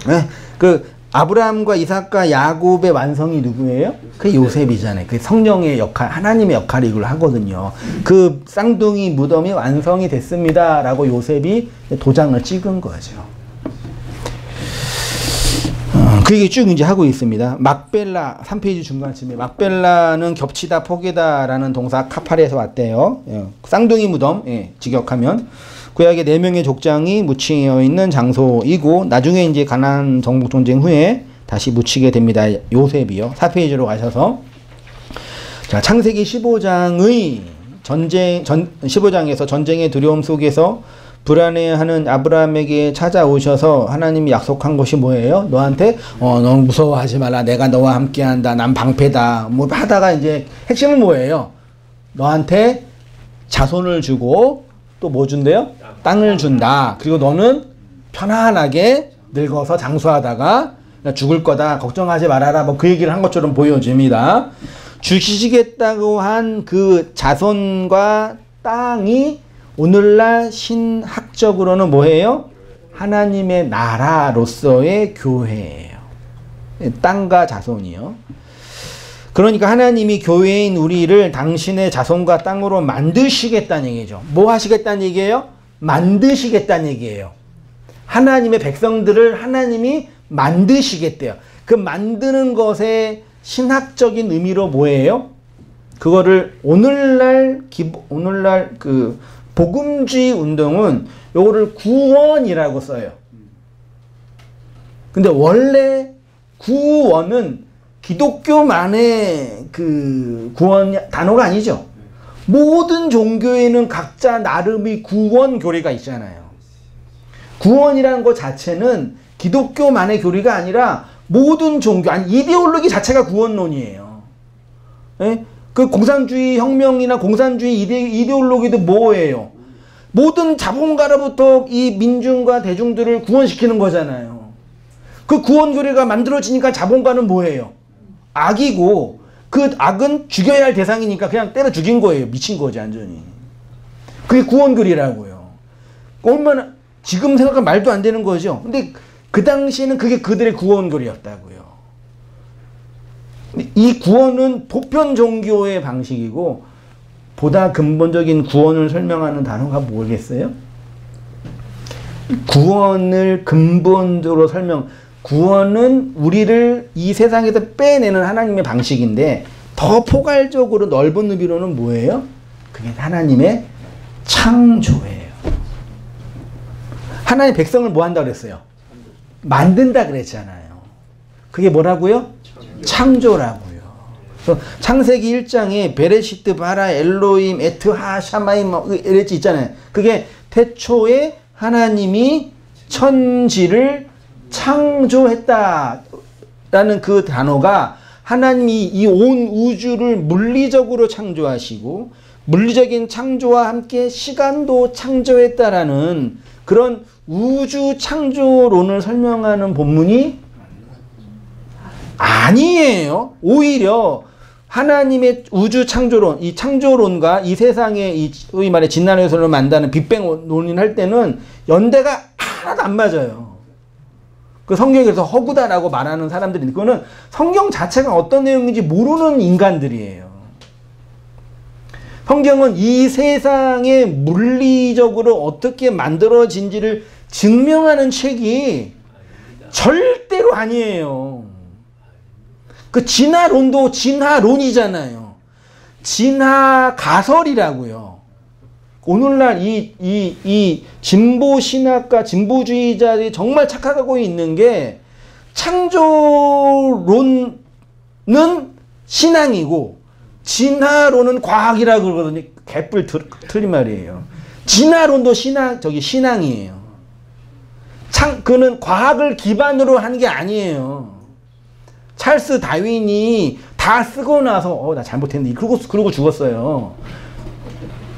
네, 그 아브라함과 이삭과 야곱의 완성이 누구예요? 그 요셉이잖아요. 그 성령의 역할, 하나님의 역할이 이걸 하거든요. 그 쌍둥이 무덤이 완성이 됐습니다라고 요셉이 도장을 찍은 거죠. 그 얘기 쭉 이제 하고 있습니다. 막벨라 3페이지 중간쯤에 막벨라는 겹치다 포개다라는 동사 카파레에서 왔대요. 쌍둥이 무덤 직역하면 구약의 4명의 족장이 묻히어 있는 장소이고 나중에 이제 가나안 정복 전쟁 후에 다시 묻히게 됩니다. 요셉이요. 4페이지로 가셔서 자, 창세기 15장의 15장에서 전쟁의 두려움 속에서 불안해하는 아브라함에게 찾아오셔서 하나님이 약속한 것이 뭐예요? 너한테 너무 무서워하지 말라. 내가 너와 함께한다. 난 방패다. 뭐 하다가 이제 핵심은 뭐예요? 너한테 자손을 주고 또 뭐 준대요? 땅을 준다. 그리고 너는 편안하게 늙어서 장수하다가 죽을 거다. 걱정하지 말아라. 뭐 그 얘기를 한 것처럼 보여집니다. 주시겠다고 한 그 자손과 땅이 오늘날 신학적으로는 뭐예요? 하나님의 나라로서의 교회예요. 땅과 자손이요. 그러니까 하나님이 교회인 우리를 당신의 자손과 땅으로 만드시겠다는 얘기죠. 뭐 하시겠다는 얘기예요? 만드시겠다는 얘기예요. 하나님의 백성들을 하나님이 만드시겠대요. 그 만드는 것의 신학적인 의미로 뭐예요? 그거를 오늘날 그 복음주의 운동은 요거를 구원이라고 써요. 근데 원래 구원은 기독교만의 그 구원 단어가 아니죠. 모든 종교에는 각자 나름의 구원 교리가 있잖아요. 구원이라는 것 자체는 기독교만의 교리가 아니라 모든 종교, 아니 이데올로기 자체가 구원론이에요. 예? 그 공산주의 혁명이나 공산주의 이데올로기도 뭐예요? 모든 자본가로부터 이 민중과 대중들을 구원시키는 거잖아요. 그 구원 교리가 만들어지니까 자본가는 뭐예요? 악이고 그 악은 죽여야 할 대상이니까 그냥 때려 죽인 거예요. 미친 거지 완전히. 그게 구원 교리라고요. 얼마나 지금 생각하면 말도 안 되는 거죠. 근데 그 당시에는 그게 그들의 구원 교리였다고요. 이 구원은 보편 종교의 방식이고 보다 근본적인 구원을 설명하는 단어가 뭐겠어요? 구원을 근본적으로 구원은 우리를 이 세상에서 빼내는 하나님의 방식인데 더 포괄적으로 넓은 의미로는 뭐예요? 그게 하나님의 창조예요. 하나님 백성을 뭐 한다고 그랬어요? 만든다 그랬잖아요. 그게 뭐라고요? 창조라고요. 창세기 1장에 베레시트 바라 엘로임 에트 하 샤마임 이랬지 있잖아요. 그게 태초에 하나님이 천지를 창조했다라는 그 단어가 하나님이 이 온 우주를 물리적으로 창조하시고 물리적인 창조와 함께 시간도 창조했다라는 그런 우주 창조론을 설명하는 본문이 아니에요. 오히려 하나님의 우주 창조론, 이 창조론과 이 세상의 이 소위 말해 진화론을 만드는 빅뱅 논의할 때는 연대가 하나도 안 맞아요. 그 성경에서 허구다라고 말하는 사람들이 그거는 성경 자체가 어떤 내용인지 모르는 인간들이에요. 성경은 이 세상에 물리적으로 어떻게 만들어진지를 증명하는 책이 절대로 아니에요. 그 진화론도 진화론이잖아요. 진화가설이라고요. 오늘날 이 진보신학과 진보주의자들이 정말 착각하고 있는 게 창조론은 신앙이고 진화론은 과학이라고 그러거든요. 개뿔 틀린 말이에요. 진화론도 신앙이에요. 그는 과학을 기반으로 한 게 아니에요. 찰스 다윈이 다 쓰고 나서 나 잘못했는데 그러고 죽었어요.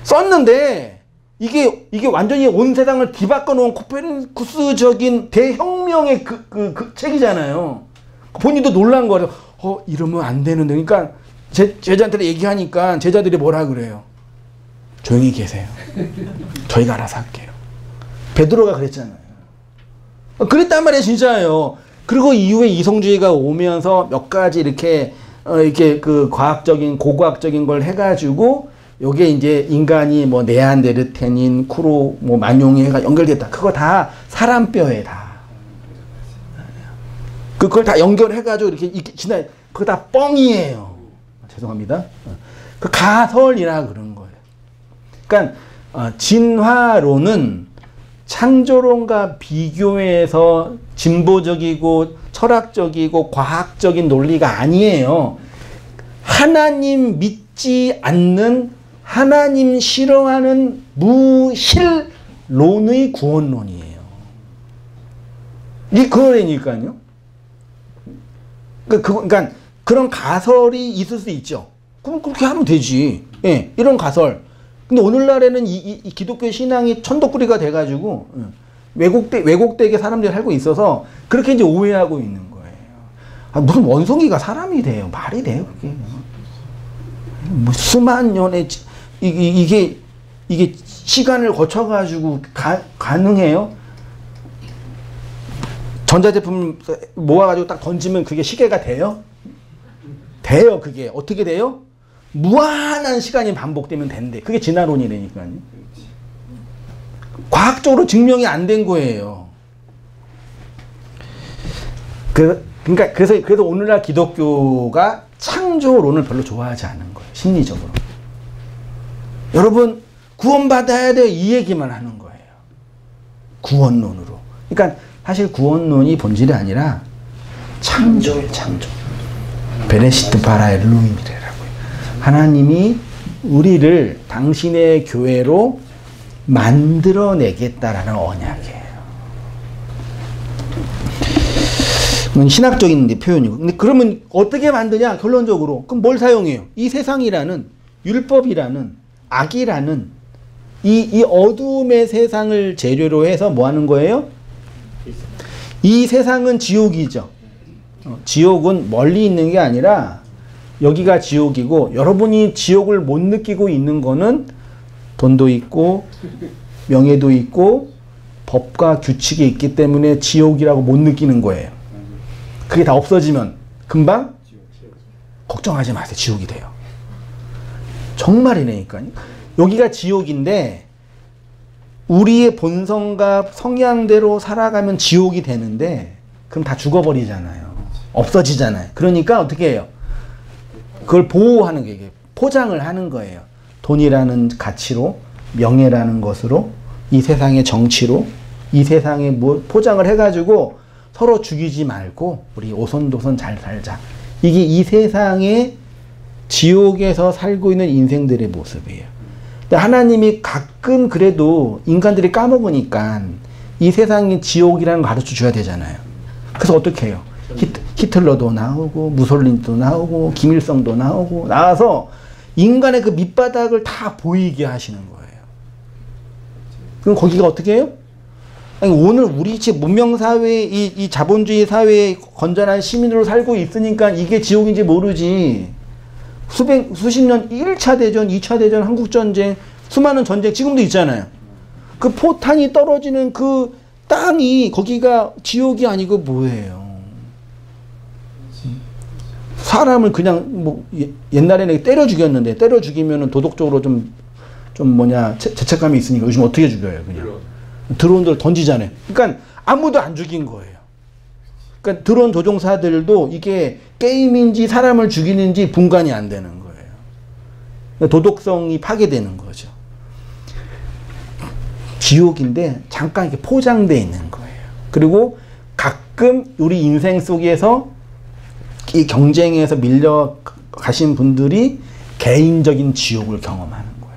썼는데 이게 완전히 온 세상을 뒤바꿔 놓은 코페르니쿠스적인 대혁명의 그 책이잖아요. 본인도 놀란 거예요. 이러면 안 되는데. 그러니까 제자한테 얘기하니까 제자들이 뭐라 그래요? 조용히 계세요. 저희가 알아서 할게요. 베드로가 그랬잖아요. 그랬단 말이에요, 진짜예요. 그리고 이후에 이성주의가 오면서 몇 가지 이렇게 그 과학적인, 고고학적인 걸 해가지고, 요게 이제 인간이 뭐 네안데르텐인, 쿠로, 뭐 만용해가 연결됐다. 그거 다 사람 뼈에 다. 그걸 다 연결해가지고 이렇게 그거 다 뻥이에요. 죄송합니다. 그 가설이라 그런 거예요. 그러니까, 진화론은 창조론과 비교해서 진보적이고 철학적이고 과학적인 논리가 아니에요. 하나님 믿지 않는, 하나님 싫어하는 무실론의 구원론이에요. 그거라니까요. 그러니까 그런 가설이 있을 수 있죠. 그럼 그렇게 하면 되지. 예, 이런 가설. 근데 오늘날에는 이 기독교 신앙이 천덕꾸리가 돼가지고 왜곡되게 사람들이 살고 있어서 그렇게 이제 오해하고 있는 거예요. 무슨 원숭이가 사람이 돼요? 말이 돼요, 그게? 뭐 수만 년의 이게 시간을 거쳐가지고 가능해요? 전자제품 모아가지고 딱 던지면 그게 시계가 돼요? 돼요, 그게. 어떻게 돼요? 무한한 시간이 반복되면 된대. 그게 진화론이라니까요. 과학적으로 증명이 안 된 거예요. 그러니까 그래서 오늘날 기독교가 창조론을 별로 좋아하지 않은 거예요. 심리적으로. 여러분 구원받아야 돼요. 이 얘기만 하는 거예요. 구원론으로. 그러니까 사실 구원론이 본질이 아니라 창조예요. 창조. 베레시트 바라 엘로힘이래라고요. 하나님이 우리를 당신의 교회로 만들어내겠다라는 언약이에요. 이건 신학적인 표현이고. 근데 그러면 어떻게 만드냐? 결론적으로. 그럼 뭘 사용해요? 이 세상이라는, 율법이라는, 악이라는 이 어둠의 세상을 재료로 해서 뭐 하는 거예요? 이 세상은 지옥이죠. 지옥은 멀리 있는 게 아니라 여기가 지옥이고, 여러분이 지옥을 못 느끼고 있는 거는 돈도 있고 명예도 있고 법과 규칙이 있기 때문에 지옥이라고 못 느끼는 거예요. 그게 다 없어지면 금방 걱정하지 마세요. 지옥이 돼요. 정말이라니까요. 여기가 지옥인데 우리의 본성과 성향대로 살아가면 지옥이 되는데 그럼 다 죽어버리잖아요. 없어지잖아요. 그러니까 어떻게 해요? 그걸 보호하는 게, 포장을 하는 거예요. 돈이라는 가치로, 명예라는 것으로, 이 세상의 정치로, 이 세상에 뭐 포장을 해가지고 서로 죽이지 말고 우리 오손도손 잘 살자. 이게 이 세상의 지옥에서 살고 있는 인생들의 모습이에요. 근데 하나님이 가끔 그래도 인간들이 까먹으니까 이 세상이 지옥이라는 걸 가르쳐 줘야 되잖아요. 그래서 어떻게 해요? 히틀러도 나오고 무솔리니도 나오고 김일성도 나와서 인간의 그 밑바닥을 다 보이게 하시는 거예요. 그럼 거기가 어떻게 해요? 아니, 오늘 우리 집 문명사회, 이 자본주의 사회에 건전한 시민으로 살고 있으니까 이게 지옥인지 모르지. 수십 년 1차 대전, 2차 대전, 한국전쟁, 수많은 전쟁 지금도 있잖아요. 그 포탄이 떨어지는 그 땅이 거기가 지옥이 아니고 뭐예요? 사람을 그냥 뭐 옛날에는 때려 죽였는데 때려 죽이면은 도덕적으로 좀 뭐냐 죄책감이 있으니까 요즘 어떻게 죽여요? 그냥 드론들 던지잖아요. 그러니까 아무도 안 죽인 거예요. 그러니까 드론 조종사들도 이게 게임인지 사람을 죽이는지 분간이 안 되는 거예요. 그러니까 도덕성이 파괴되는 거죠. 지옥인데 잠깐 이렇게 포장되어 있는 거예요. 그리고 가끔 우리 인생 속에서 이 경쟁에서 밀려 가신 분들이 개인적인 지옥을 경험하는 거예요.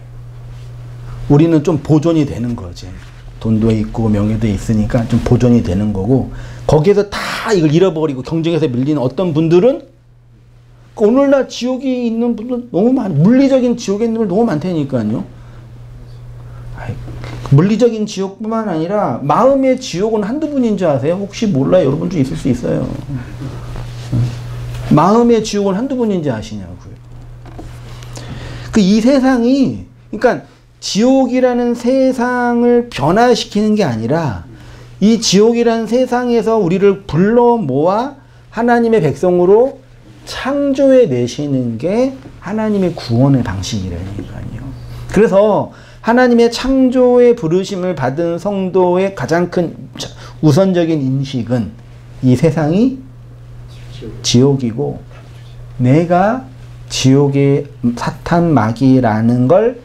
우리는 좀 보존이 되는 거지. 돈도 있고 명예도 있으니까 좀 보존이 되는 거고, 거기에서 다 이걸 잃어버리고 경쟁에서 밀리는 어떤 분들은 오늘날 지옥이 있는 분들 너무 물리적인 지옥에 있는 분들 너무 많다니까요. 물리적인 지옥뿐만 아니라 마음의 지옥은 한두 분인 줄 아세요? 혹시 몰라요? 여러분 중 있을 수 있어요. 마음의 지옥은 한두 분인지 아시냐고요. 이 세상이, 그러니까 지옥이라는 세상을 변화시키는 게 아니라 이 지옥이라는 세상에서 우리를 불러 모아 하나님의 백성으로 창조해 내시는 게 하나님의 구원의 방식이라니까요. 그래서 하나님의 창조의 부르심을 받은 성도의 가장 큰 우선적인 인식은 이 세상이 지옥이고 내가 지옥의 사탄 마귀라는 걸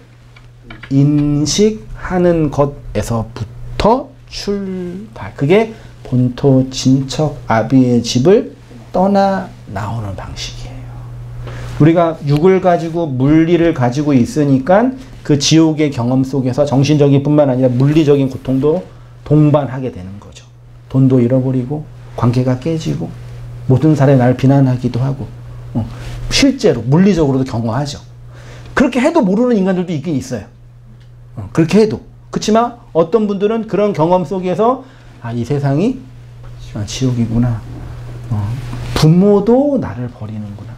인식하는 것에서부터 출발. 그게 본토 친척 아비의 집을 떠나 나오는 방식이에요. 우리가 육을 가지고 물리를 가지고 있으니까 그 지옥의 경험 속에서 정신적인 뿐만 아니라 물리적인 고통도 동반하게 되는 거죠. 돈도 잃어버리고 관계가 깨지고 모든 사람이 나를 비난하기도 하고 실제로 물리적으로도 경험하죠. 그렇게 해도 모르는 인간들도 있긴 있어요. 그렇게 해도. 그렇지만 어떤 분들은 그런 경험 속에서 이 세상이 지옥이구나. 부모도 나를 버리는구나.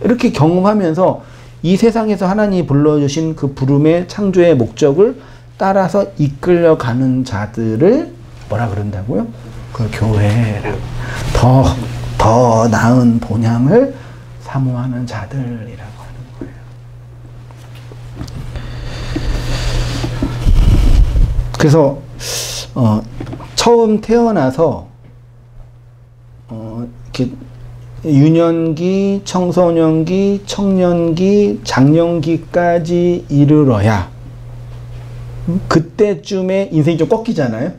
이렇게 경험하면서 이 세상에서 하나님이 불러주신 그 부름의 창조의 목적을 따라서 이끌려가는 자들을 뭐라 그런다고요? 그 교회라. 더 나은 본향을 사모하는 자들이라고 하는 거예요. 그래서 처음 태어나서 이렇게 유년기, 청소년기, 청년기, 장년기까지 이르러야 그때쯤에 인생이 좀 꺾이잖아요.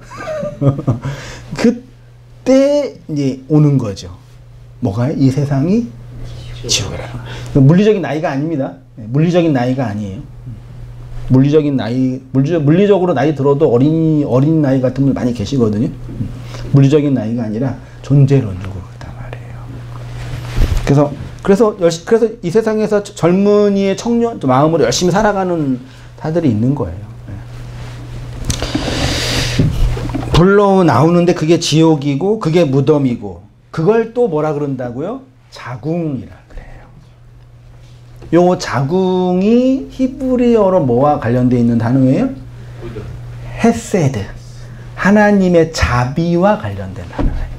그때 이제 오는 거죠. 뭐가요? 이 세상이 지옥이라. 물리적인 나이가 아닙니다. 물리적인 나이가 아니에요. 물리적으로 나이 들어도 어린 나이 같은 분 많이 계시거든요. 물리적인 나이가 아니라 존재론적으로 그렇단 말이에요. 그래서 이 세상에서 젊은이의 청년 마음으로 열심히 살아가는 자들이 있는 거예요. 불러 나오는데 그게 지옥이고 그게 무덤이고 그걸 또 뭐라 그런다고요? 자궁이라 그래요. 요 자궁이 히브리어로 뭐와 관련되어 있는 단어예요? 헤세드. 하나님의 자비와 관련된 단어예요.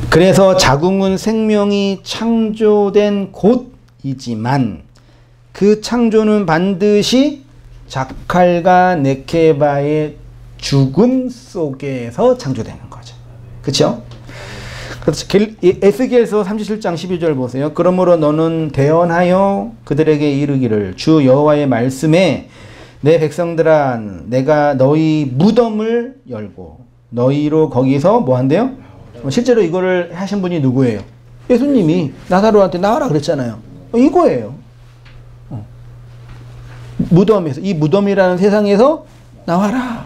그래서 자궁은 생명이 창조된 곳이지만 그 창조는 반드시 자칼과 네케바의 죽음 속에서 창조되는 거죠. 그렇죠? 그래서 에스겔서 37장 12절 보세요. 그러므로 너는 대언하여 그들에게 이르기를 주 여호와의 말씀에 내 백성들아 내가 너희 무덤을 열고 너희로 거기서 뭐 한대요? 실제로 이거를 하신 분이 누구예요? 예수님이 나사로한테 나와라 그랬잖아요. 이거예요. 무덤에서, 이 무덤이라는 세상에서 나와라.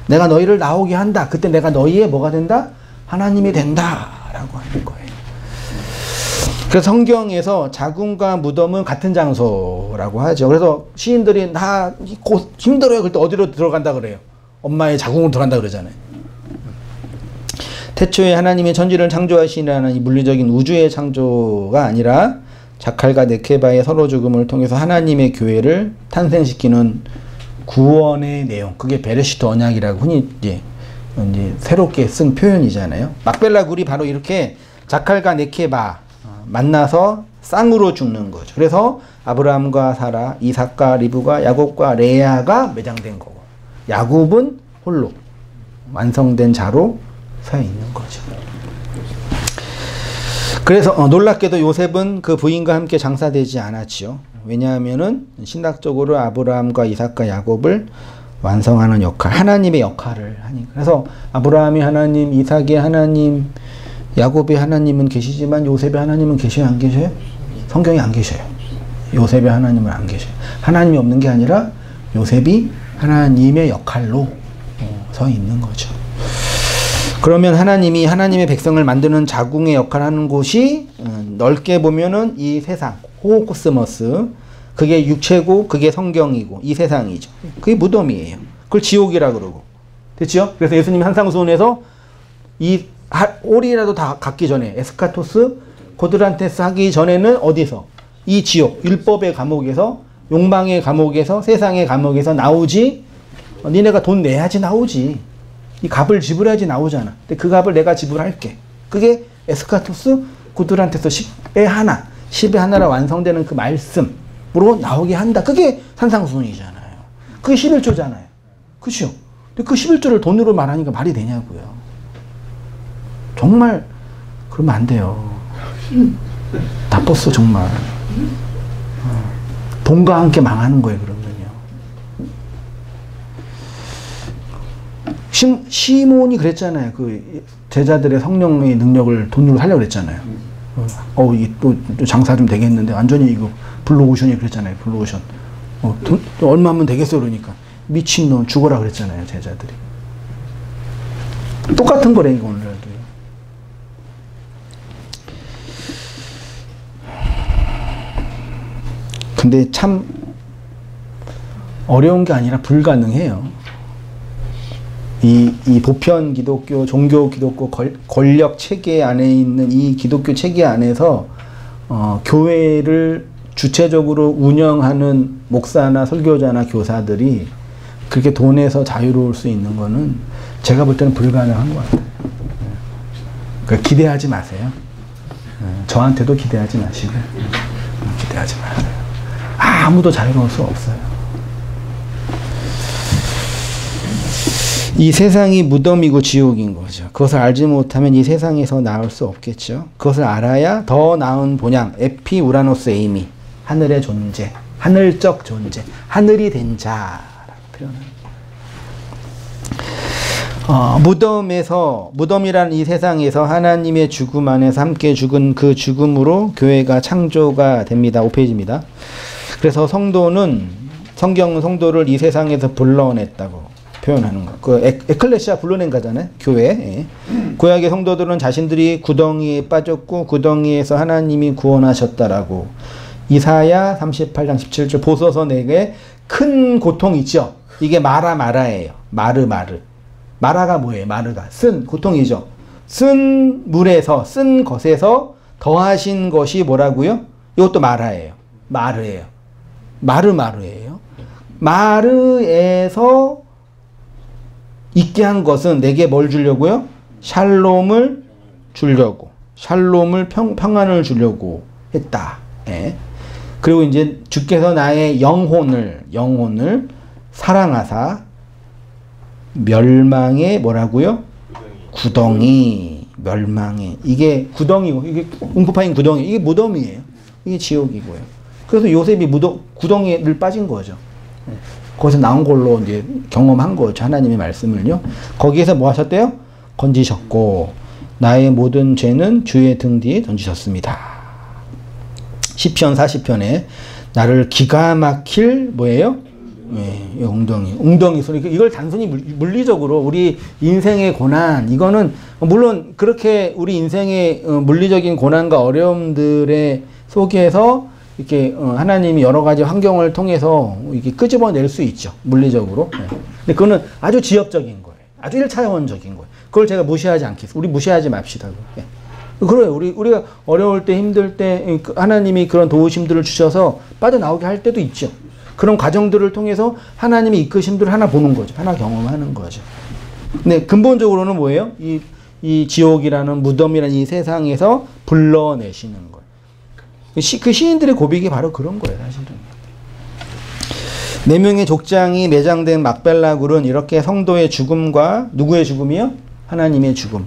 내가 너희를 나오게 한다. 그때 내가 너희의 뭐가 된다? 하나님이 된다. 라고 하는 거예요. 그래서 성경에서 자궁과 무덤은 같은 장소라고 하죠. 그래서 시인들이 나 곧 힘들어요. 그때 어디로 들어간다 그래요? 엄마의 자궁으로 들어간다 그러잖아요. 태초에 하나님의 천지를 창조하시라는 이 물리적인 우주의 창조가 아니라 자칼과 네케바의 서로 죽음을 통해서 하나님의 교회를 탄생시키는 구원의 내용, 그게 베레시트 언약이라고 흔히 이제 새롭게 쓴 표현이잖아요. 막벨라 굴이 바로 이렇게 자칼과 네케바 만나서 쌍으로 죽는 거죠. 그래서 아브라함과 사라, 이삭과 리브가 야곱과 레아가 매장된 거고, 야곱은 홀로 완성된 자로 서 있는 거죠. 그래서 놀랍게도 요셉은 그 부인과 함께 장사되지 않았지요. 왜냐하면은 신학적으로 아브라함과 이삭과 야곱을 완성하는 역할, 하나님의 역할을 하니까. 그래서 아브라함이 하나님, 이삭이 하나님, 야곱의 하나님은 계시지만 요셉의 하나님은 계셔요, 안 계셔요? 성경에 안 계셔요. 요셉의 하나님은 안 계셔요. 하나님이 없는 게 아니라 요셉이 하나님의 역할로 서 있는 거죠. 그러면 하나님이 하나님의 백성을 만드는 자궁의 역할을 하는 곳이 넓게 보면은 이 세상, 호코스머스, 그게 육체고 그게 성경이고 이 세상이죠. 그게 무덤이에요. 그걸 지옥이라 그러고. 됐죠? 그래서 예수님이 산상수훈에서 이 오리라도 다 갖기 전에 에스카토스, 고드란테스 하기 전에는 어디서? 이 지옥, 율법의 감옥에서, 욕망의 감옥에서, 세상의 감옥에서 나오지. 니네가 돈 내야지 나오지. 이 값을 지불해야지 나오잖아. 근데 그 값을 내가 지불할게. 그게 에스카토스, 고드란테스 10의 하나, 10의 하나라 완성되는 그 말씀으로 나오게 한다. 그게 산상수훈이잖아요. 그게 11조잖아요. 그렇죠? 근데 그 11조를 돈으로 말하니까 말이 되냐고요. 정말 그러면 안 돼요. 나빴어 정말. 돈과 함께 망하는 거예요. 그러면요. 시몬이 그랬잖아요. 그 제자들의 성령의 능력을 돈으로 살려고 그랬잖아요. 이게 또 장사 좀 되겠는데 완전히 이거 블루오션이 그랬잖아요. 블루오션. 돈 얼마면 되겠어 그러니까 미친놈 죽어라 그랬잖아요. 제자들이. 똑같은 거래 이거 오늘도. 근데 참 어려운 게 아니라 불가능해요. 이 보편 기독교, 종교 기독교 권력 체계 안에 있는 이 기독교 체계 안에서 교회를 주체적으로 운영하는 목사나 설교자나 교사들이 그렇게 돈에서 자유로울 수 있는 거는 제가 볼 때는 불가능한 것 같아요. 그러니까 기대하지 마세요. 저한테도 기대하지 마시고 기대하지 마세요. 아무도 자유로울 수 없어요. 이 세상이 무덤이고 지옥인 거죠. 그것을 알지 못하면 이 세상에서 나올 수 없겠죠. 그것을 알아야 더 나은 본향, 에피 우라노스 에이미, 하늘의 존재, 하늘적 존재, 하늘이 된 자라고 표현합니다. 무덤이라는 이 세상에서 하나님의 죽음 안에서 함께 죽은 그 죽음으로 교회가 창조가 됩니다. 5페이지입니다. 그래서 성도는, 성경은 성도를 이 세상에서 불러냈다고 표현하는 거. 그 에클레시아 불러낸 거잖아요. 교회. 구약의 성도들은 자신들이 구덩이에 빠졌고 구덩이에서 하나님이 구원하셨다라고. 이사야 38장 17절 보소서 내게 큰 고통 있죠. 이게 마라예요. 마르. 마라가 뭐예요? 마르가 쓴 고통이죠. 쓴 물에서 쓴 것에서 더하신 것이 뭐라고요? 이것도 마라예요. 마르예요. 마르예요. 마르에서 있게 한 것은 내게 뭘 주려고요? 샬롬을 주려고. 샬롬을 평안을 주려고 했다. 예. 그리고 이제 주께서 나의 영혼을 사랑하사 멸망의 뭐라고요? 구덩이. 멸망의. 이게 구덩이고, 이게 움푹 파인 구덩이. 이게 무덤이에요. 이게 지옥이고요. 그래서 요셉이 구덩이를 빠진 거죠. 예. 거기서 나온 걸로 이제 경험한 거죠. 하나님의 말씀을요. 거기에서 뭐 하셨대요? 건지셨고 나의 모든 죄는 주의 등 뒤에 던지셨습니다. 시편 40편에 나를 기가 막힐 뭐예요? 네, 웅덩이 소리. 이걸 단순히 물리적으로 우리 인생의 고난, 이거는 물론 그렇게 우리 인생의 물리적인 고난과 어려움들의 속에서 이렇게 하나님이 여러 가지 환경을 통해서 이렇게 끄집어낼 수 있죠. 물리적으로. 네. 근데 그거는 아주 지엽적인 거예요. 아주 1차원적인 거예요. 그걸 제가 무시하지 않겠습니다. 우리 무시하지 맙시다. 네. 그래요. 우리가 어려울 때, 힘들 때 하나님이 그런 도우심들을 주셔서 빠져나오게 할 때도 있죠. 그런 과정들을 통해서 하나님의 이끄심들을 하나 보는 거죠. 하나 경험하는 거죠. 근데 근본적으로는 뭐예요? 이 지옥이라는 무덤이라는 이 세상에서 불러내시는 거예요. 그 시인들의 고백이 바로 그런 거예요, 사실은. 4명의 족장이 매장된 막벨라 굴은 이렇게 성도의 죽음과 누구의 죽음이요? 하나님의 죽음.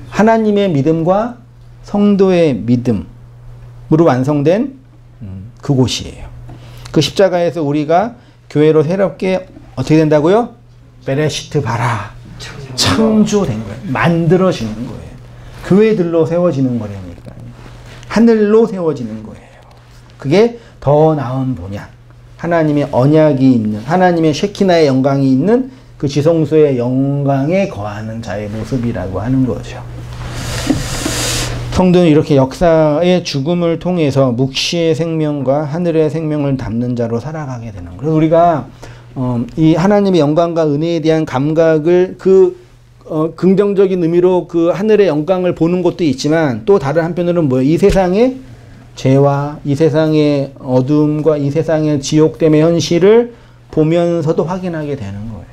하나님의 믿음과 성도의 믿음으로 완성된 그곳이에요. 그 십자가에서 우리가 교회로 새롭게 어떻게 된다고요? 베레시트 바라. 창조된 거예요. 만들어지는 거예요. 교회들로 세워지는 거라니까요. 하늘로 세워지는 거예요. 그게 더 나은 본향. 하나님의 언약이 있는, 하나님의 쉐키나의 영광이 있는 그 지성소의 영광에 거하는 자의 모습이라고 하는 거죠. 성도는 이렇게 역사의 죽음을 통해서 묵시의 생명과 하늘의 생명을 담는 자로 살아가게 되는 거예요. 우리가 이 하나님의 영광과 은혜에 대한 감각을 긍정적인 의미로 그 하늘의 영광을 보는 것도 있지만 또 다른 한편으로는 뭐예요? 이 세상의 죄와 이 세상의 어둠과 이 세상의 지옥됨의 현실을 보면서도 확인하게 되는 거예요.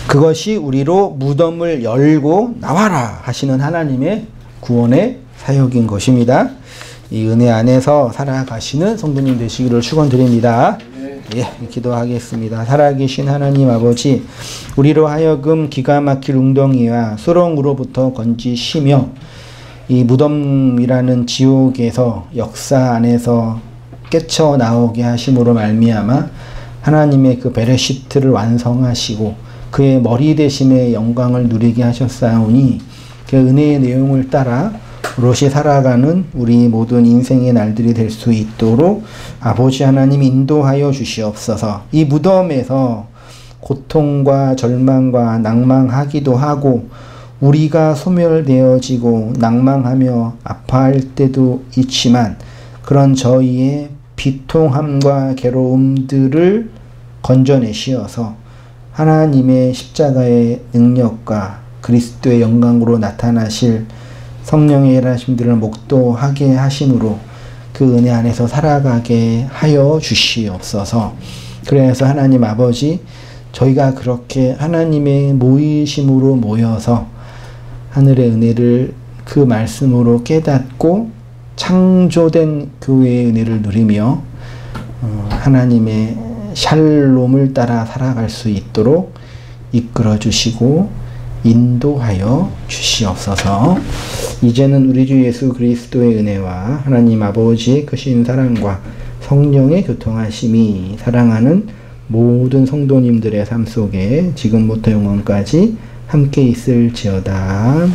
그것이 우리로 무덤을 열고 나와라 하시는 하나님의 구원의 사역인 것입니다. 이 은혜 안에서 살아가시는 성도님 되시기를 축원드립니다. 예, 기도하겠습니다. 살아계신 하나님 아버지, 우리로 하여금 기가 막힐 웅덩이와 수렁으로부터 건지시며 이 무덤이라는 지옥에서 역사 안에서 깨쳐 나오게 하심으로 말미암아 하나님의 그 베레시트를 완성하시고 그의 머리 대심의 영광을 누리게 하셨사오니 그 은혜의 내용을 따라 오롯이 살아가는 우리 모든 인생의 날들이 될 수 있도록 아버지 하나님 인도하여 주시옵소서. 이 무덤에서 고통과 절망과 낭망하기도 하고 우리가 소멸되어지고 낭망하며 아파할 때도 있지만 그런 저희의 비통함과 괴로움들을 건져내시어서 하나님의 십자가의 능력과 그리스도의 영광으로 나타나실 성령의 일하심들을 목도하게 하심으로 그 은혜 안에서 살아가게 하여 주시옵소서. 그래서 하나님 아버지, 저희가 그렇게 하나님의 모이심으로 모여서 하늘의 은혜를 그 말씀으로 깨닫고 창조된 교회의 은혜를 누리며 하나님의 샬롬을 따라 살아갈 수 있도록 이끌어 주시고 인도하여 주시옵소서. 이제는 우리 주 예수 그리스도의 은혜와 하나님 아버지의 크신 사랑과 성령의 교통하심이 사랑하는 모든 성도님들의 삶 속에 지금부터 영원까지 함께 있을지어다.